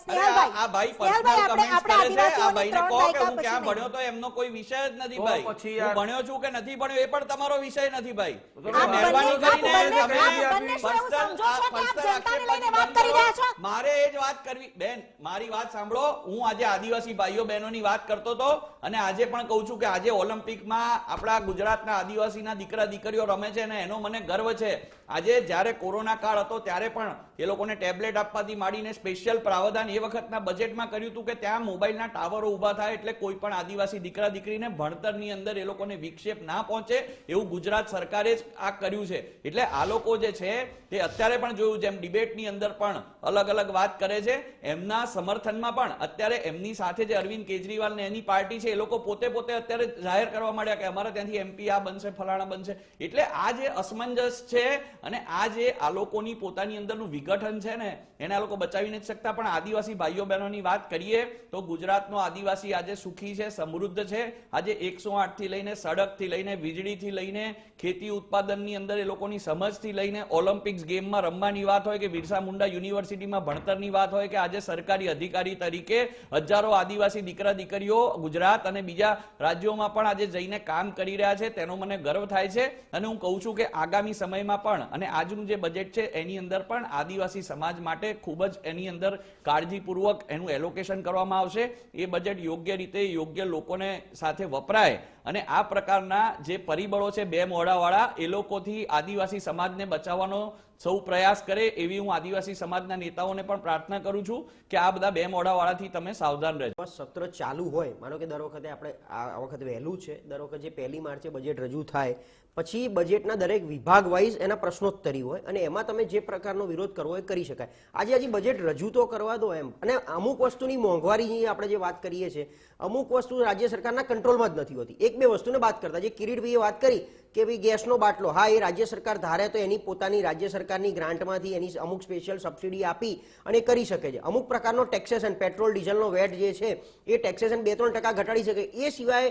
સ્નેહલભાઈ, આ ભાઈ સ્નેહલભાઈ, પર્સનલ આપણે- કમેન્ટ્સ આપણે કરે છે. આ આદિવાસીઓની ભાઈને 3 કહો કે દાયકા હું ક્યાં પછી ભણ્યો તો એમનો કોઈ વિષય જ નથી તો ભાઈ. પછી હું યાર- ભણ્યો છું કે નથી ભણ્યો એ પણ તમારો વિષય નથી ભાઈ. તો એટલે આપ બંને- મહેરબાની આપ કરીને બંને- તમે આપ બંને શું એવું personal- સમજો છો કે આપ personal જનતાને લઈને આક્ષેપ વાત કરી રહ્યા છો? મારે એ જ વાત કરવી. બેન, મારી વાત સાંભળો. હું આજે આદિવાસી ભાઈઓ બહેનોની વાત કરતો હતો અને આજે પણ કહું છું કે આજે ઓલિમ્પિકમાં આપણા ગુજરાતના આદિવાસીના દીકરા દીકરીઓ રમે છે અને એનો મને ગર્વ છે. આજે જ્યારે કોરોના કાળ હતો ત્યારે પણ એ લોકોને ટેબ્લેટ આપવાથી માંડીને સ્પેશિયલ પ્રાવધાન એ વખતના બજેટમાં કર્યું હતું કે ત્યાં મોબાઈલના ટાવરો ઊભા થાય એટલે કોઈ પણ આદિવાસી દીકરા દીકરીને ભણતરની અંદર એ લોકોને વિક્ષેપ ના પહોંચે એવું ગુજરાત સરકારે જ આ કર્યું છે. એટલે આ લોકો જે છે તે અત્યારે પણ જોયું જેમ ડિબેટની અંદર પણ અલગ અલગ વાત કરે છે એમના સમર્થનમાં પણ અત્યારે એમની સાથે જે અરવિંદ કેજરીવાલ ને એની પાર્ટી છે એ લોકો પોતે અત્યારે જાહેર કરવા માંડ્યા કે અમારા ત્યાંથી MP આ બનશે ફલાણા બનશે. એટલે આ જે અસમંજસ છે અને આ જે આ લોકોની પોતાની અંદરનું વિઘટન છે ને એને આ લોકો બચાવી નથી શકતા. પણ આદિવાસી ભાઈઓ બહેનોની વાત કરીએ તો ગુજરાતનો આદિવાસી આજે સુખી છે, સમૃદ્ધ છે. આજે 108 થી લઈને સડકથી લઈને વીજળીથી લઈને ખેતી ઉત્પાદનની અંદર એ લોકોની સમજથી લઈને ઓલિમ્પિક્સ ગેમમાં રમવાની વાત હોય કે બિરસા મુંડા યુનિવર્સિટીમાં ભણતરની વાત હોય કે આજે સરકારી અધિકારી તરીકે હજારો આદિવાસી દીકરા દીકરીઓ ગુજરાત અને બીજા રાજ્યોમાં પણ આજે જઈને કામ કરી રહ્યા છે. તેનો મને ગર્વ થાય છે અને હું કહું છું કે આગામી સમયમાં પણ અને આજનું જે બજેટ છે એની અંદર પણ આદિવાસી સમાજ માટે ખૂબ જ એની અંદર કાળજીપૂર્વક એનું એલોકેશન કરવામાં આવશે. એ બજેટ યોગ્ય રીતે યોગ્ય લોકોને સાથે વપરાય અને આ પ્રકારના જે પરિબળો છે બે મોઢાવાળા એ લોકોથી આદિવાસી સમાજને બચાવવાનો સૌ પ્રયાસ કરે એવી હું આદિવાસી સમાજના નેતાઓને પણ પ્રાર્થના કરું છું કે આ બધા બે મોઢાવાળાથી તમે સાવધાન રહેજો. સત્ર ચાલુ હોય, માનો કે દર વખતે આપણે આ વખતે વહેલું છે, દર વખતે જે 1 માર્ચે બજેટ રજૂ થાય પછી બજેટના દરેક વિભાગ વાઇઝ એના પ્રશ્નોત્તરી હોય અને એમાં તમે જે પ્રકારનો વિરોધ કરવો એ કરી શકાય. આજે હજી બજેટ રજૂ તો કરવા દો એમ. અને અમુક વસ્તુની મોંઘવારીની આપણે જે વાત કરીએ છીએ, અમુક વસ્તુ રાજ્ય સરકારના કંટ્રોલમાં જ નથી હોતી. એક બે વસ્તુને બાદ કરતા જે કિરીટભાઈએ વાત કરી કે ભાઈ ગેસનો બાટલો, હા એ રાજ્ય સરકાર ધારે તો એની પોતાની રાજ્ય સરકારની ગ્રાન્ટમાંથી એની અમુક સ્પેશિયલ સબસિડી આપી અને કરી શકે છે. અમુક પ્રકારનો ટેક્સેશન, પેટ્રોલ ડીઝલનો વેટ જે છે એ ટેક્સેશન 2-3% ઘટાડી શકે. એ સિવાય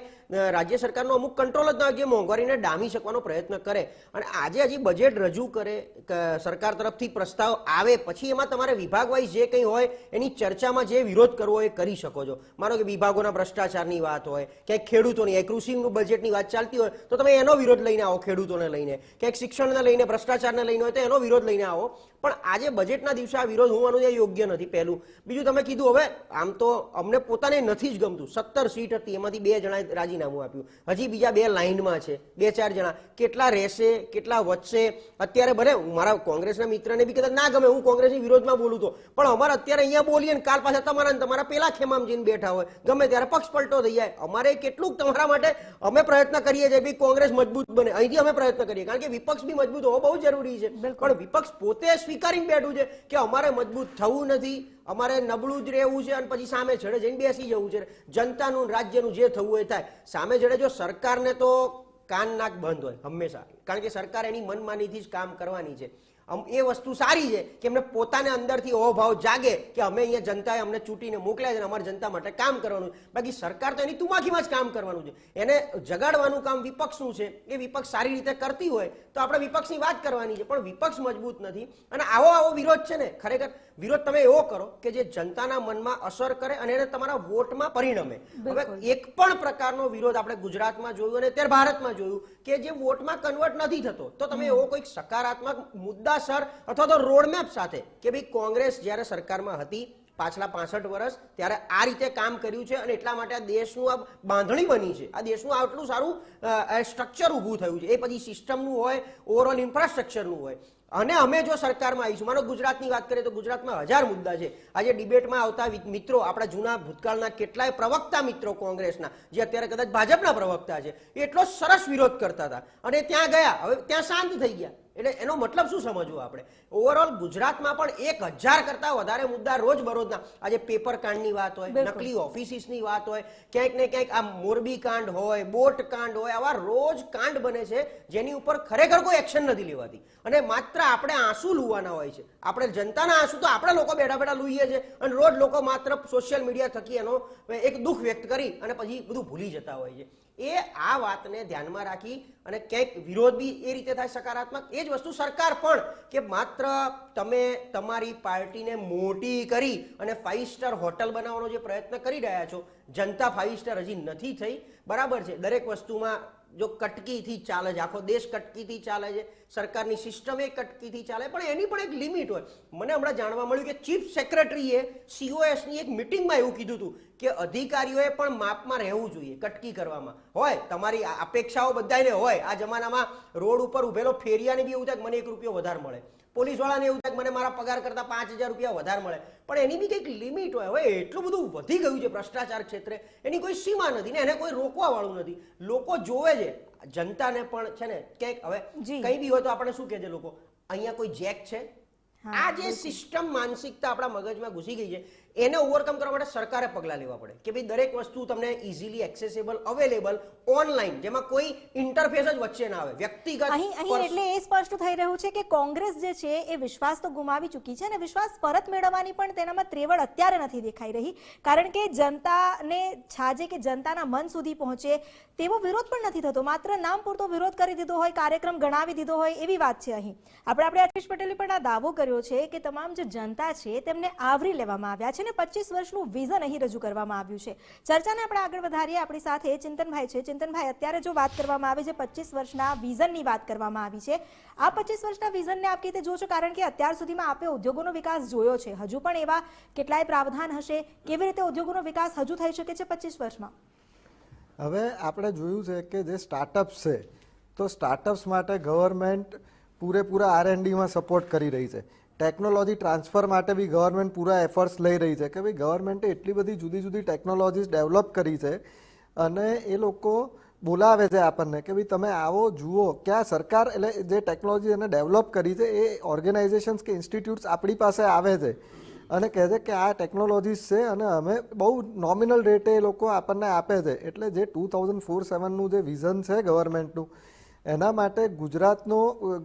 રાજ્ય સરકારનો અમુક કંટ્રોલ જ ના હોય જે મોંઘવારીને ડામી શકવાનો પ્રયત્ન કરે. અને આજે હજી બજેટ રજૂ કરે, સરકાર તરફથી પ્રસ્તાવ આવે પછી એમાં તમારે વિભાગ વાઇઝ જે કંઈ હોય એની ચર્ચામાં જે વિરોધ કરવો એ કરી શકો છો. માનો કે વિભાગોના ભ્રષ્ટાચારની વાત હોય, ક્યાંક ખેડૂતોની કૃષિનું બજેટની વાત ચાલતી હોય તો તમે એનો વિરોધ લઈને આવો, ખેડૂતોને લઈને, ક્યાંક શિક્ષણને લઈને, ભ્રષ્ટાચારને લઈને હોય તો એનો વિરોધ લઈને આવો. પણ આજે બજેટના દિવસે આ વિરોધ હું માનું યોગ્ય નથી. પહેલું. બીજું, તમે કીધું હવે આમ તો અમને પોતાને નથી જ ગમતું. 17 સીટ હતી, એમાંથી 2 જણાએ રાજીનામું આપ્યું, હજી બીજા 2 લાઇનમાં છે, 2-4 જણા. કેટલા રહેશે, કેટલા વધશે? અત્યારે ભલે મારા કોંગ્રેસના મિત્રને બી કદાચ ના ગમે, હું કોંગ્રેસની વિરોધમાં બોલું તો, પણ અમારે અત્યારે અહીંયા બોલીએ ને કાલ પાછા તમારા પેલા ખેમામાં જઈને બેઠા હોય, ગમે ત્યારે પક્ષ પલટો થઈ જાય. અમારે કેટલું તમારા માટે અમે પ્રયત્ન કરીએ છીએ કે કોંગ્રેસ મજબૂત બને, અહીંથી અમે પ્રયત્ન કરીએ, કારણ કે વિપક્ષ બી મજબૂત હોવો બહુ જરૂરી છે. પણ વિપક્ષ પોતે સ્વીકારીને બેઠું છે કે અમારે મજબૂત થવું નથી, અમારે નબળું જ રહેવું છે અને પછી સામે છેડે જઈને બેસી જવું છે. જનતાનું, રાજ્યનું જે થવું એ થાય. સામે છેડે જો સરકારને તો કાન નાક બંધ હોય હંમેશા, કારણ કે સરકાર એની મનમાનીથી જ કામ કરવાની છે. એ વસ્તુ સારી છે કે એમને પોતાને અંદરથી અહોભાવ જાગે કે અમે અહીંયા જનતાએ અમને ચૂંટીને મોકલ્યા છે અને અમારી જનતા માટે કામ કરવાનું. બાકી સરકાર તો એની તુમાખીમાં જ કામ કરવાનું છે. એને જગાડવાનું કામ વિપક્ષનું છે. એ વિપક્ષ સારી રીતે કરતી હોય તો આપણે વિપક્ષની વાત કરવાની છે, પણ વિપક્ષ મજબૂત નથી. અને આવો વિરોધ છે ને, ખરેખર વિરોધ તમે એવો કરો કે જે જનતાના મનમાં અસર કરે અને એને તમારા વોટમાં પરિણમે. હવે એક પણ પ્રકારનો વિરોધ આપણે ગુજરાતમાં જોયું અને અત્યારે ભારતમાં જોયું કે જે વોટમાં કન્વર્ટ નથી થતો. તો તમે એવો કોઈક સકારાત્મક મુદ્દાસર અથવા તો રોડમેપ સાથે કે ભાઈ કોંગ્રેસ જ્યારે સરકારમાં હતી પાછલા 65 વર્ષ ત્યારે આ રીતે કામ કર્યું છે અને એટલા માટે આ દેશનું આ બાંધણી બની છે, આ દેશનું આટલું સારું સ્ટ્રક્ચર ઊભું થયું છે. એ પછી સિસ્ટમનું હોય, ઓવરઓલ ઇન્ફ્રાસ્ટ્રક્ચરનું હોય. અને અમે જો સરકારમાં આવીશું, માનો ગુજરાતની વાત કરીએ તો ગુજરાતમાં 1000 મુદ્દા છે. આજે ડિબેટમાં આવતા મિત્રો, આપણા જૂના ભૂતકાળના કેટલાય પ્રવક્તા મિત્રો કોંગ્રેસના જે અત્યારે કદાચ ભાજપના પ્રવક્તા છે, એટલો સરસ વિરોધ કરતા હતા અને ત્યાં ગયા, હવે ત્યાં શાંત થઈ ગયા. એટલે એનો મતલબ શું સમજવું આપણે? ઓવરઓલ ગુજરાતમાં પણ 1000 કરતા વધારે મુદ્દા રોજ બરોજના. આજે પેપર કાંડની વાત હોય, નકલી ઓફિસીસની વાત હોય, ક્યાંક ને ક્યાંક આ મોરબી કાંડ હોય, બોટ કાંડ હોય, આવા રોજ કાંડ બને છે જેની ઉપર ખરેખર કોઈ એક્શન નથી લેવાતી. અને માત્ર આપણે આંસુ લુવાના હોય છે. આપણે જનતાના આંસુ તો આપણે લોકો બેઠા બેઠા લુઈએ છીએ અને રોજ લોકો માત્ર સોશિયલ મીડિયા થકી એનો એક દુઃખ વ્યક્ત કરી અને પછી બધું ભૂલી જતા હોય છે. એ આ વાતને ધ્યાનમાં રાખી અને ક્યાંક વિરોધ બી એ રીતે થાય સકારાત્મક. એ જ જ વસ્તુ સરકાર પણ કે માત્ર તમે તમારી પાર્ટીને મોટી કરી અને 5 સ્ટાર હોટલ બનાવવાનો જે પ્રયત્ન કરી રહ્યા છો, જનતા 5 સ્ટાર હજી નથી થઈ, બરાબર છે. દરેક વસ્તુમાં જો કટકીથી ચાલે છે, આખો દેશ કટકીથી ચાલે છે, સરકારની સિસ્ટમ એ કટકીથી ચાલે, પણ એની પણ એક લિમિટ હોય. મને હમણાં જાણવા મળ્યું કે ચીફ સેક્રેટરીએ COSની એક મિટિંગમાં એવું કીધું હતું કે અધિકારીઓએ પણ માપમાં રહેવું જોઈએ. કટકી કરવામાં હોય, તમારી અપેક્ષાઓ બધાને હોય. આ જમાનામાં રોડ ઉપર ઉભેલો ફેરિયાને બી એવું થાય કે મને 1 રૂપિયો વધારે મળે, પોલીસવાળાને એવું થાય કે મને મારા પગાર કરતાં 5000 રૂપિયા વધારે મળે, પણ એની બી કંઈક લિમિટ હોય. હવે એટલું બધું વધી ગયું છે ભ્રષ્ટાચાર ક્ષેત્રે, એની કોઈ સીમા નથી ને એને કોઈ રોકવા વાળું નથી. લોકો જોવે છે, જનતાને પણ છે ને ક્યાંક હવે કંઈ બી હોય તો આપણે શું કહે છે લોકો, અહીંયા કોઈ જેક છે. આ જે સિસ્ટમ માનસિકતા આપણા મગજમાં ઘૂસી ગઈ છે, એને ઓવરકમ કરવા માટે સરકારે પગલાં લેવા પડે કે ભાઈ દરેક વસ્તુ તમને ઇઝીલી એક્સેસેબલ, અવેલેબલ, ઓનલાઈન, જેમાં કોઈ ઇન્ટરફેસ જ વચ્ચે ના આવે, વ્યક્તિગત. અહીં એટલે એ સ્પષ્ટ થઈ રહ્યું છે કે કોંગ્રેસ જે છે એ વિશ્વાસ તો ગુમાવી ચૂકી છે અને વિશ્વાસ પરત મેળવવાની પણ તેનામાં ત્રેવડ અત્યારે નથી દેખાઈ રહી, કારણ કે જનતાને છાજે કે જનતાના મન સુધી પહોંચે તેવો વિરોધ પણ નથી થતો. માત્ર નામ પૂરતો વિરોધ કરી દીધો હોય, કાર્યક્રમ ગણાવી દીધો હોય એવી વાત છે. અહીં આપણે આશીષ પટેલે પણ આ દાવો કર્યો છે કે તમામ જે જનતા છે તેમને આવરી લેવામાં આવ્યા છે અને 25 વર્ષનું વિઝન અહીં રજૂ કરવામાં આવ્યું છે. ચર્ચાને આપણે આગળ વધારીએ. આપણી સાથે ચિંતનભાઈ છે. ચિંતનભાઈ, અત્યારે જો વાત કરવામાં આવે છે 25 વર્ષના વિઝનની વાત કરવામાં આવી છે, આ 25 વર્ષના વિઝનને આપ કેવી રીતે જોશો? કારણ કે અત્યાર સુધીમાં આપે ઉદ્યોગોનો વિકાસ જોયો છે, હજુ પણ એવા કેટલાય પ્રાવધાન હશે. કેવી રીતે ઉદ્યોગોનો વિકાસ હજુ થઈ શકે છે 25 વર્ષમાં? હવે આપણે જોયું છે કે જે સ્ટાર્ટઅપ્સ છે, તો સ્ટાર્ટઅપ્સ માટે ગવર્મેન્ટ પૂરેપૂરા R&Dમાં સપોર્ટ કરી રહી છે. ટેકનોલોજી ટ્રાન્સફર માટે બી ગવર્મેન્ટ પૂરા એફર્ટ્સ લઈ રહી છે કે ભાઈ ગવર્મેન્ટે એટલી બધી જુદી જુદી ટેકનોલોજીસ ડેવલપ કરી છે અને એ લોકો બોલાવે છે આપણને કે ભાઈ તમે આવો જુઓ. ક્યાં સરકાર એટલે જે ટેકનોલોજી એને ડેવલપ કરી છે એ ઓર્ગેનાઇઝેશન્સ કે ઇન્સ્ટિટ્યૂટ્સ આપણી પાસે આવે છે અને કહે છે કે આ ટેકનોલોજીસ છે અને અમે બહુ નોમિનલ રેટે એ લોકો આપણને આપે છે. એટલે જે 2047નું જે વિઝન છે ગવર્મેન્ટનું, એના માટે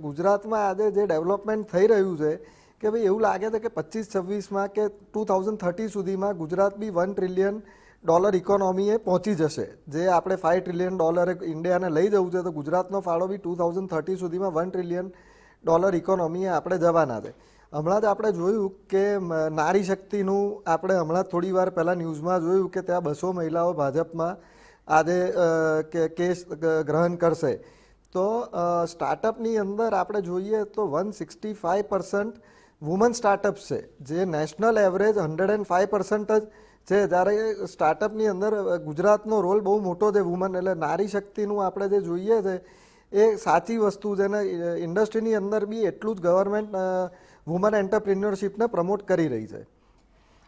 ગુજરાતમાં આજે જે ડેવલપમેન્ટ થઈ રહ્યું છે કે ભાઈ એવું લાગે છે કે 25-26માં કે 2030 સુધીમાં ગુજરાત બી $1 ટ્રિલિયન ઇકોનોમીએ પહોંચી જશે. જે આપણે $5 ટ્રિલિયન ઇન્ડિયાને લઈ જવું છે તો ગુજરાતનો ફાળો બી 2030 સુધીમાં $1 ટ્રિલિયન ઇકોનોમીએ આપણે જવાના છે. હમણાં જ આપણે જોયું કે નારી શક્તિનું આપણે હમણાં થોડી વાર પહેલાં ન્યૂઝમાં જોયું કે ત્યાં 200 મહિલાઓ ભાજપમાં આજે કેસ ગ્રહણ કરશે. તો સ્ટાર્ટઅપની અંદર આપણે જોઈએ તો 165% વુમન સ્ટાર્ટઅપ્સ છે, જે નેશનલ એવરેજ 105% જ છે. જ્યારે સ્ટાર્ટઅપની અંદર ગુજરાતનો રોલ બહુ મોટો છે વુમન, એટલે નારી શક્તિનું આપણે જે જોઈએ છે એ સાચી વસ્તુ છે ને ઇન્ડસ્ટ્રીની અંદર બી એટલું જ ગવર્મેન્ટ વુમન એન્ટરપ્રિન્યોરશિપને પ્રમોટ કરી રહી છે.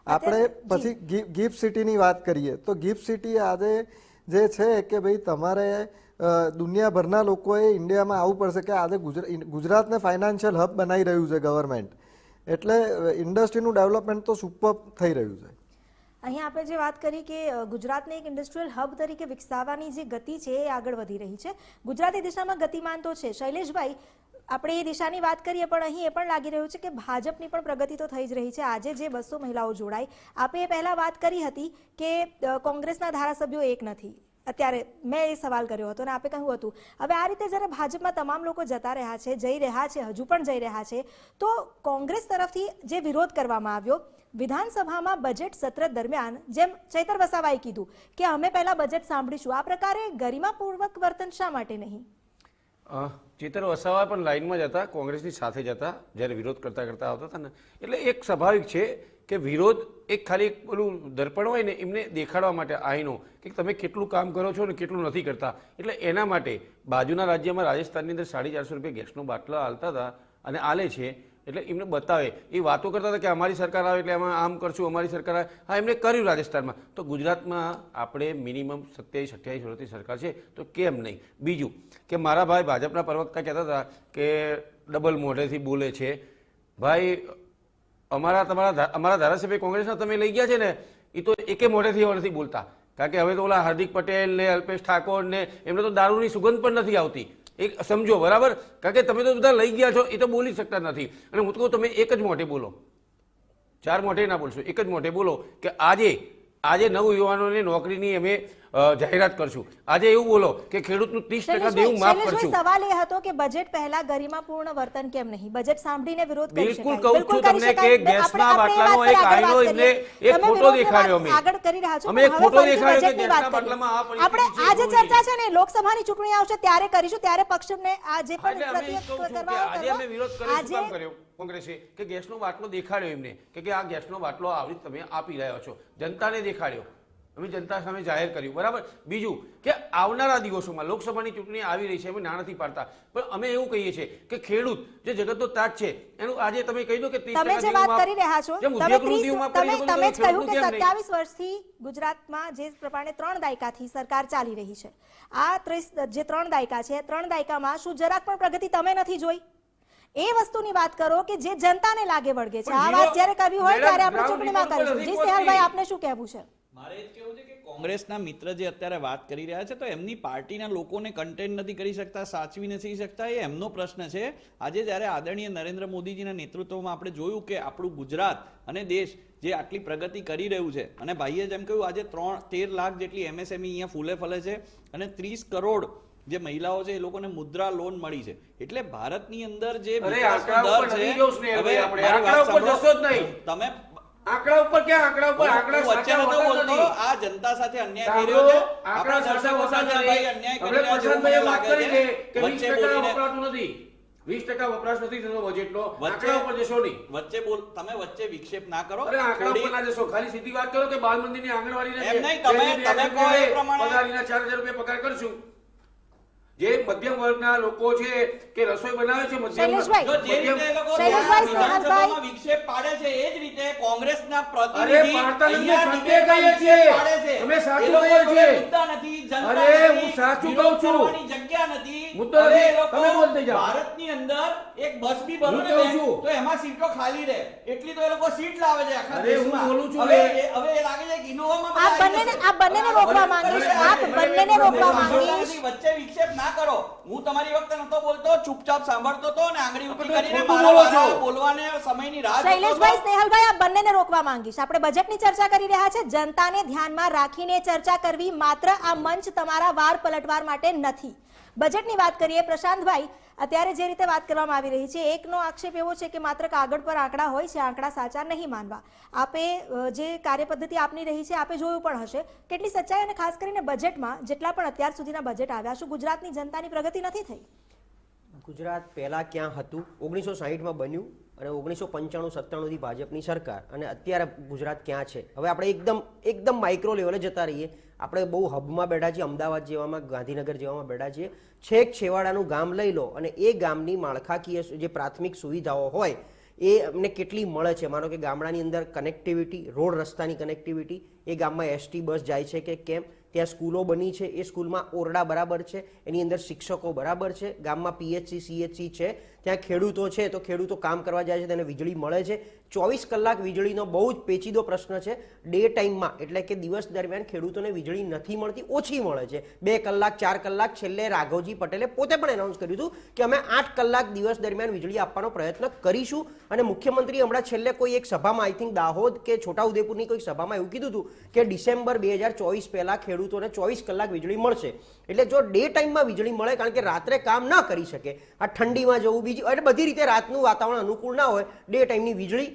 આપણે પછી ગિફ્ટ સિટીની વાત કરીએ તો ગિફ્ટ સિટી આજે જે છે કે ભાઈ તમારે દુનિયાભરના લોકોએ ઇન્ડિયામાં આવવું પડશે કે આજે ગુજરાતને ફાઇનાન્શિયલ હબ બનાવી રહ્યું છે ગવર્મેન્ટ, એટલે ઇન્ડસ્ટ્રીનું ડેવલપમેન્ટ તો સુપર થઈ રહ્યું છે. અહીં આપણે જે વાત કરી કે ગુજરાતને એક ઇન્ડસ્ટ્રીયલ હબ તરીકે વિકસાવવાની જે ગતિ છે એ આગળ વધી રહી છે. ગુજરાત એ દિશામાં ગતિમાન તો છે. શૈલેષભાઈ, આપણે એ દિશાની વાત કરીએ પણ અહીં એ પણ લાગી રહ્યું છે કે ભાજપની પણ પ્રગતિ તો થઈ જ રહી છે. આજે જે 200 મહિલાઓ જોડાઈ, આપે પહેલા વાત કરી હતી કે કોંગ્રેસના ધારાસભ્યો એક નથી. અત્યારે મેં એ સવાલ કર્યો હતો અને આપે કહ્યું હતું. હવે આ રીતે જ્યારે ભાજપમાં તમામ લોકો જતા રહ્યા છે, જઈ રહ્યા છે, હજુ પણ જઈ રહ્યા છે, તો કોંગ્રેસ તરફથી જે વિરોધ કરવામાં આવ્યો વિધાનસભામાં બજેટ સત્ર દરમિયાન, જેમ ચૈતર વસાવાએ કીધું કે અમે પહેલા બજેટ સાંભળીશું, આ પ્રકારે ગરિમાપૂર્વક વર્તન શા માટે નહીં? ચેતર વસાવા પણ લાઇનમાં જ હતા, કોંગ્રેસની સાથે જ હતા જ્યારે વિરોધ કરતા આવતા હતા ને. એટલે એક સ્વાભાવિક છે કે વિરોધ એક ખાલી પેલું દર્પણ હોય ને એમને દેખાડવા માટે આઈનો કે તમે કેટલું કામ કરો છો ને કેટલું નથી કરતા. એટલે એના માટે બાજુના રાજ્યમાં રાજસ્થાનની અંદર 450 રૂપિયા ગેસનો બાટલો હાલતા હતા અને આલે છે, એટલે એમને બતાવે. એ વાતો કરતા હતા કે અમારી સરકાર આવે એટલે એમાં આમ કરશું, અમારી સરકાર આવે. હા, એમને કર્યું રાજસ્થાનમાં. તો ગુજરાતમાં આપણે મિનિમમ 27-28 વર્ષથી સરકાર છે તો કેમ નહીં? બીજું કે મારા ભાઈ ભાજપના પ્રવક્તા કહેતા હતા કે ડબલ મોઢેથી બોલે છે. ભાઈ અમારા ધારાસભ્ય કોંગ્રેસના તમે લઈ ગયા છે ને, એ તો એકે મોઢેથી નથી બોલતા. કારણ કે હવે તો ઓલા હાર્દિક પટેલ ને અલ્પેશ ઠાકોર ને એમને તો દારૂની સુગંધ પણ નથી આવતી. એક સમજો બરાબર, કારણ કે તમે તો બધા લઈ ગયા છો, એ તો બોલી શકતા નથી. અને હું તો કહું તમે એક જ મોઢે બોલો, 4 મોઢે ના બોલશો, એક જ મોઢે બોલો કે આજે નવ યુવાનોને નોકરીની અમે જાહેરાત કરશું. આજે એવું બોલો કે ખેડૂતનું 30% દેવું માફ શૈલેષભાઈ, કરશું. સવાલ એ હતો કે બજેટ પહેલા ગરિમાપૂર્ણ વર્તન કેમ નહીં? બજેટ સાંભળીને વિરોધ કરી બિલકુલ શકાય. કહું છું કરી તમને શકાય. કે ગેસના આપણે એ વાત બાટલાનો પર એક આગળ આઈનો વાત એમને કરીએ. એક તમે ફોટો વિરોધની દેખાડ્યો વાત અમે. આગળ કરી રહ્યા છો, અમે પણ એક હવે ફોટો ફરીથી દેખાડ્યો કે બજેટની વાત ગેસના કરીએ. બાટલામાં આ પરિસ્થિતિ આપણે છે, આ જે એવું ચર્ચા છે ને લોકસભાની ચૂંટણી આવશે ત્યારે કરીશું, ત્યારે પક્ષને આ જે પણ એટલે અમે ઈ કહું છું કે કરવા આજે અમે વિરોધ કર્યો શું કામ આજે કર્યો કોંગ્રેસે કે ગેસનો બાટલો દેખાડ્યો એમને કે આ ગેસનો બાટલો આવી તમે આપી રહ્યા છો, જનતાને દેખાડ્યો, અમે જનતા સામે જાહેર કર્યું. બરાબર. બીજું કે આવનારા દિવસોમાં લોકસભાની ચૂંટણી આવી રહી છે, અમે ના નથી પાડતા, પણ અમે એવું કહીએ છીએ કે ખેડૂત જે જગતનો તાજ છે એનું આજે તમે કહી દો કે 30% તમે જે વાત કરી રહ્યા છો, જેમ તમે ઉદ્યોગનું દેવું માફ કરી શકો, તમે જ કહ્યું કે ખેડૂતનું કેમ નહીં? 27 વર્ષથી ગુજરાતમાં જે પ્રમાણે 3 દાયકાથી સરકાર ચાલી રહી છે, આ જે 3 દાયકા છે, 3 દાયકામાં શું જરાક પણ પ્રગતિ તમે નથી જોઈ? એ વસ્તુની વાત કરો કે જે જનતાને લાગે વળગે છે. આ વાત જ્યારે કરવી હોય ત્યારે આપણે ચૂંટણીમાં કરીશું. જી સ્નેહલભાઈ, આપને શું કહેવું છે? મારે એ જ કહેવું છે કે કોંગ્રેસના મિત્ર જે અત્યારે વાત કરી રહ્યા છે તો એમની પાર્ટીના લોકોને કન્ટેન્ટ નથી કરી શકતા, સાચવી નથી શકતા, એ એમનો પ્રશ્ન છે. આજે જ્યારે આદરણીય નરેન્દ્ર મોદીજીના નેતૃત્વમાં આપણે જોયું કે આપણું ગુજરાત અને દેશ જે આટલી પ્રગતિ કરી રહ્યું છે, અને ભાઈએ જેમ કહ્યું આજે 13 લાખ જેટલી MSME અહીંયા ફૂલે ફલે છે અને 30 કરોડ જે મહિલાઓ છે એ લોકોને મુદ્રા લોન મળી છે. એટલે ભારતની અંદર જે વિકાસનો દર છે, હવે મારી વાત સાંભળો, તમે આંકડા ઉપર ક્યાં આંકડા ઉપર આંકડા હું વચ્ચે નતો બોલતો. આ જનતા સાથે અન્યાય થઈ રહ્યો છે. આપણા દર્શકો સાથે ભાઈ અન્યાય કરી રહ્યા છે એવું મને લાગે છે. વચ્ચે બોલીને વપરાતું નથી, 20% વપરાશ નથી થતો બજેટનો. આંકડા ઉપર જશો નહીં. તમે વચ્ચે વિક્ષેપ ના કરો. અરે આંકડા ઉપર ના જશો, ખાલી સીધી વાત કરો કે બાલ મંદિરની આંગણવાડીને એમ નહીં, તમે કહો એ પ્રમાણે પગારીના 4000 રૂપિયા પગાર કરશું. જે મધ્યમ વર્ગના લોકો છે કે રસોઈ બનાવે છે મધ્યમ શૈલેષભાઈ, જો જે રીતે એ લોકો શૈલેષભાઈ, વિધાનસભામાં વિક્ષેપ પાડે છે એ જ રીતે કોંગ્રેસના અરે પ્રતિનિધિ પાડતા નથી, અહીંયા સત્ય ડિબેટમાં કહીએ છીએ. વિક્ષેપ પાડે છે. અમે સાચું એ લોકો કહીએ છીએ. જોડે મુદ્દા નથી, જનતા અરે નથી, હું સાચું વિરોધ કહું છું. કરવાની જગ્યા નથી. મુદ્દો હવે નથી. એ લોકો તમે બોલતે જાઓ. ભારતની અંદર એક બસ બી ભરો હું ને કહું બેન, છું. તો એમાં સીટો ખાલી રહે એટલી તો એ લોકો સીટ લાવે છે આખા અરે હું દેશમાં. બોલું છું હવે ને. હવે એ લાગે છે કે ઇનોવામાં આપ બંનેને રોકવા માંગીશ. આપ બંનેને રોકવા માંગીશ. વચ્ચે વિક્ષેપ ના કરો. હું તમારી વખતે નતો બોલતો, ચૂપચાપ સાંભળતો હતો અને આંગળી ઊંચી તમે કરીને ખોટું મારા બોલો છો. વારા બોલવાને સમયની રાહ જોતો શૈલેષભાઈ, હતો. સ્નેહલભાઈ, આ બંનેને રોકવા માંગીશ. આપણે બજેટની ચર્ચા કરી રહ્યા છે, જનતાને ધ્યાનમાં રાખીને ચર્ચા કરવી, માત્ર આ મંચ તમારા વાર પલટવાર માટે નથી. બજેટની વાત કરીએ. પ્રશાંતભાઈ, અત્યારે જે રીતે વાત કરવામાં આવી રહી છે, એકનો આક્ષેપ એવો છે કે માત્ર કાગળ પર આંકડા હોય છે, આંકડા સાચા નહીં માનવા. આપે જે કાર્યપદ્ધતિ આપની રહી છે આપે જોયું પણ હશે. કેટલી સચ્ચાઈ અને ખાસ કરીને બજેટમાં જેટલા પણ અત્યાર સુધીના બજેટ આવ્યા, શું ગુજરાતની જનતાની પ્રગતિ નથી થઈ? ગુજરાત પહેલાં ક્યાં હતું? 1960માં બન્યું અને 1995-97થી ભાજપની સરકાર, અને અત્યારે ગુજરાત ક્યાં છે? હવે આપણે એકદમ માઇક્રો લેવલે જતા રહીએ. આપણે બહુ હબમાં બેઠા છીએ, અમદાવાદ જેવામાં, ગાંધીનગર જેવામાં બેઠા છીએ. છેક છેવાડાનું ગામ લઈ લો અને એ ગામની માળખાકીય જે પ્રાથમિક સુવિધાઓ હોય એ અમને કેટલી મળે છે. માનો કે ગામડાની અંદર કનેક્ટિવિટી, રોડ રસ્તાની કનેક્ટિવિટી, એ ગામમાં એસટી બસ જાય છે કે કેમ, ત્યાં સ્કૂલો બની છે, એ સ્કૂલમાં ઓરડા બરાબર છે, એની અંદર શિક્ષકો બરાબર છે, ગામમાં PHC CHC છે, ત્યાં ખેડૂતો છે તો ખેડૂતો કામ કરવા જાય છે તેને વીજળી મળે છે. 24 કલાક વીજળીનો બહુ જ પેચીદો પ્રશ્ન છે. ડે ટાઈમમાં એટલે કે દિવસ દરમિયાન ખેડૂતોને વીજળી નથી મળતી, ઓછી મળે છે. 2 કલાક 4 કલાક. છેલ્લે રાઘવજી પટેલે પોતે પણ એનાઉન્સ કર્યું હતું કે અમે 8 કલાક દિવસ દરમિયાન વીજળી આપવાનો પ્રયત્ન કરીશું. અને મુખ્યમંત્રી હમણાં છેલ્લે કોઈ એક સભામાં, આઈ થિંક દાહોદ કે છોટાઉદેપુરની કોઈ સભામાં એવું કીધું હતું કે ડિસેમ્બર 2024 પહેલા ખેડૂતોને 24 કલાક વીજળી મળશે. એટલે જો ડે ટાઈમમાં વીજળી મળે, કારણ કે રાત્રે કામ ના કરી શકે, આ ઠંડીમાં જવું, બીજી એટલે બધી રીતે રાતનું વાતાવરણ અનુકૂળ ના હોય, ડે ટાઈમની વીજળી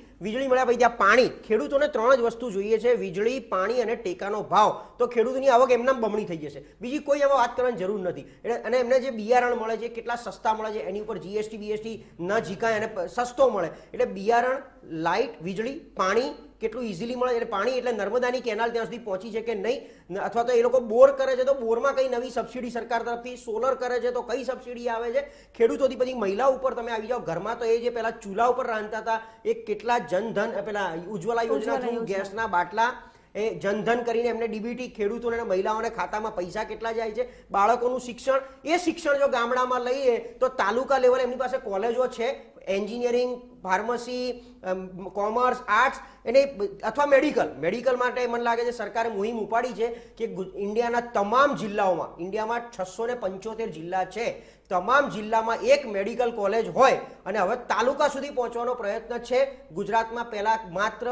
મળ્યા પછી ત્યાં પાણી. ખેડૂતોને 3 જ વસ્તુ જોઈએ છે: વીજળી, પાણી અને ટેકાનો ભાવ. તો ખેડૂતની આવક એમનામ બમણી થઈ જશે. બીજી કોઈ એમાં વાત કરવાની જરૂર નથી. અને એમને જે બિયારણ મળે છે, કેટલા સસ્તા મળે છે, એની ઉપર GST BST ન ઝીકાય અને સસ્તો મળે. એટલે બિયારણ, લાઇટ, વીજળી, પાણી કેટલું ઇઝીલી મળે. એટલે પાણી એટલે નર્મદાની કેનાલ ત્યાં સુધી પહોંચી છે કે નહીં, અથવા તો એ લોકો બોર કરે છે તો બોરમાં કઈ નવી સબસિડી સરકાર તરફથી, સોલર કરે છે તો કઈ સબસિડી આવે છે, ખેડૂતોથી પછી મહિલા ઉપર તમે આવી જાઓ. ઘરમાં તો એ જે પહેલા ચૂલા ઉપર રાંધતા હતા એ કેટલા જનધન, પેલા ઉજ્જવલા યોજના થ્રુ ગેસના બાટલા, એ જનધન કરીને એમને DBT, ખેડૂતોને અને મહિલાઓને ખાતામાં પૈસા કેટલા જાય છે. બાળકોનું શિક્ષણ, એ શિક્ષણ જો ગામડામાં લઈએ તો તાલુકા લેવલે એમની પાસે કોલેજો છે, એન્જિનિયરિંગ, ફાર્મસી, કોમર્સ, આર્ટ્સ એને અથવા મેડિકલ માટે મને લાગે છે સરકારે મુહિમ ઉપાડી છે કે ઇન્ડિયાના તમામ જિલ્લાઓમાં, ઇન્ડિયામાં 675 જિલ્લા છે, તમામ જિલ્લામાં એક મેડિકલ કોલેજ હોય અને હવે તાલુકા સુધી પહોંચવાનો પ્રયત્ન છે. ગુજરાતમાં પહેલા માત્ર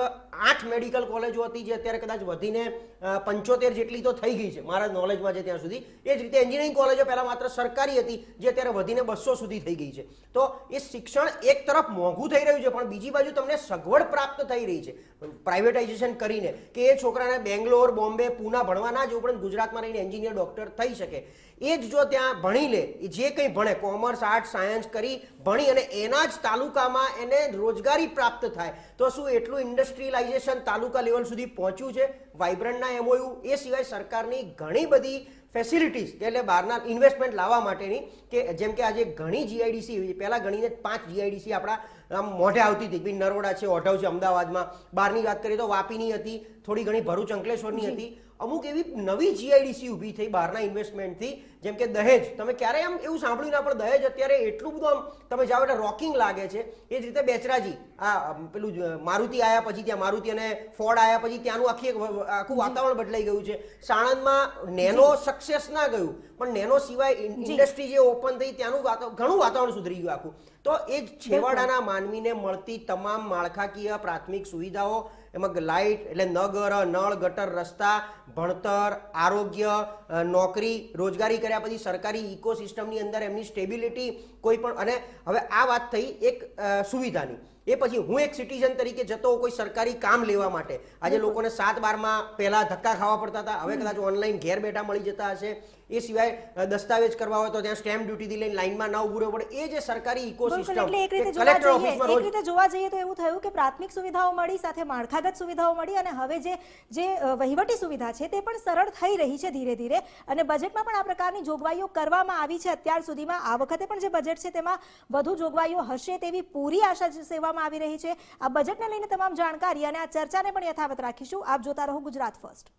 8 મેડિકલ કોલેજો હતી જે અત્યારે કદાચ વધીને 75 જેટલી તો થઈ ગઈ છે મારા નોલેજમાં છે ત્યાં સુધી. એ જ રીતે એન્જિનિયરિંગ કોલેજો પહેલા માત્ર સરકારી હતી જે અત્યારે વધીને 200 સુધી થઈ ગઈ છે. તો એ શિક્ષણ એક તરફ મોંઘું થઈ રહ્યું છે પણ બીજી બાજુ તમને સગવડ પ્રાપ્ત થઈ રહી છે પ્રાઇવેટાઇઝેશન કરીને કે એ છોકરાને બેંગ્લોર, બોમ્બે, પૂના ભણવા ના જવું પણ ગુજરાતમાં રહીને એન્જિનિયર, ડોક્ટર થઈ શકે. એ જ જો ત્યાં ભણી લે, જે કંઈ ભણે, કોમર્સ, આર્ટ્સ, સાયન્સ કરી ભણી અને એના જ તાલુકામાં એને રોજગારી પ્રાપ્ત થાય તો શું એટલું ઇન્ડસ્ટ્રીયલાઇઝેશન તાલુકા લેવલ સુધી પહોંચ્યું છે? વાઇબ્રન્ટના MOU એ સિવાય સરકારની ઘણી બધી ફેસિલિટીઝ એટલે બહારના ઇન્વેસ્ટમેન્ટ લાવવા માટેની કે જેમ કે આજે ઘણી GIDC, પહેલાં ગણીને 5 GIDC આપણા આમ મોઢે આવતી હતી. નરોડા છે, ઓઢવ છે અમદાવાદમાં, બહારની વાત કરીએ તો વાપીની હતી, થોડી ઘણી ભરૂચ, અંકલેશ્વરની હતી. અમુક એવી નવી GIDC ઊભી થઈ બહારના ઇન્વેસ્ટમેન્ટથી, જેમ કે દહેજ. તમે ક્યારે આમ એવું સાંભળ્યું ના પણ દહેજ અત્યારે એટલું બધું આમ તમે જાઓ એટલે રોકિંગ લાગે છે. એ જ રીતે બેચરાજી, આ પેલું મારુતિ આવ્યા પછી ત્યાં મારુતિ અને ફોર્ડ આવ્યા પછી ત્યાંનું આખું વાતાવરણ બદલાઈ ગયું છે. સાણંદમાં નેનો સક્સેસ ના ગયું પણ નેનો સિવાય ઇન્ડસ્ટ્રી જે ઓપન થઈ ત્યાંનું ઘણું વાતાવરણ સુધરી ગયું આખું. તો એ જ છેવાડાના માનવીને મળતી તમામ માળખાકીય પ્રાથમિક સુવિધાઓ, એમાં લાઇટ એટલે નગર, નળ, ગટર, રસ્તા, ભણતર, આરોગ્ય, નોકરી, રોજગારી કર્યા પછી સરકારી ઇકોસિસ્ટમની અંદર એમની સ્ટેબિલિટી કોઈ પણ. અને હવે આ વાત થઈ એક સુવિધાની. એ પછી હું એક સિટીઝન તરીકે જતો કોઈ સરકારી કામ લેવા માટે, આજે લોકોને 7-12માં પહેલા ધક્કા ખાવા પડતા હતા, હવે કદાચ ઓનલાઈન ઘેર બેઠા મળી જતા હશે. એ સિવાય દસ્તાવેજ કરવા હોય તો ત્યાં સ્ટેમ્પ ડ્યુટીથી લઈને લાઈનમાં ન ઉભું રહેવું પડે. એ જે સરકારી ઇકોસિસ્ટમ એટલે એક રીતે જોવા જઈએ તો એવું થયું કે પ્રાથમિક સુવિધાઓ મળી, સાથે માળખાગત સુવિધાઓ મળી અને હવે જે વહીવટી સુવિધા છે તે પણ સરળ થઈ રહી છે ધીરે ધીરે. અને બજેટમાં પણ આ પ્રકારની જોગવાઈઓ કરવામાં આવી છે અત્યાર સુધીમાં. આ વખતે પણ જે બજેટ છે તેમાં વધુ જોગવાઈઓ હશે તેવી પૂરી આશા સેવામાં આવી રહી છે. આ બજેટને લઈને તમામ જાણકારી અને આ ચર્ચાને પણ યથાવત રાખીશું. આપ જોતા રહો ગુજરાત ફર્સ્ટ.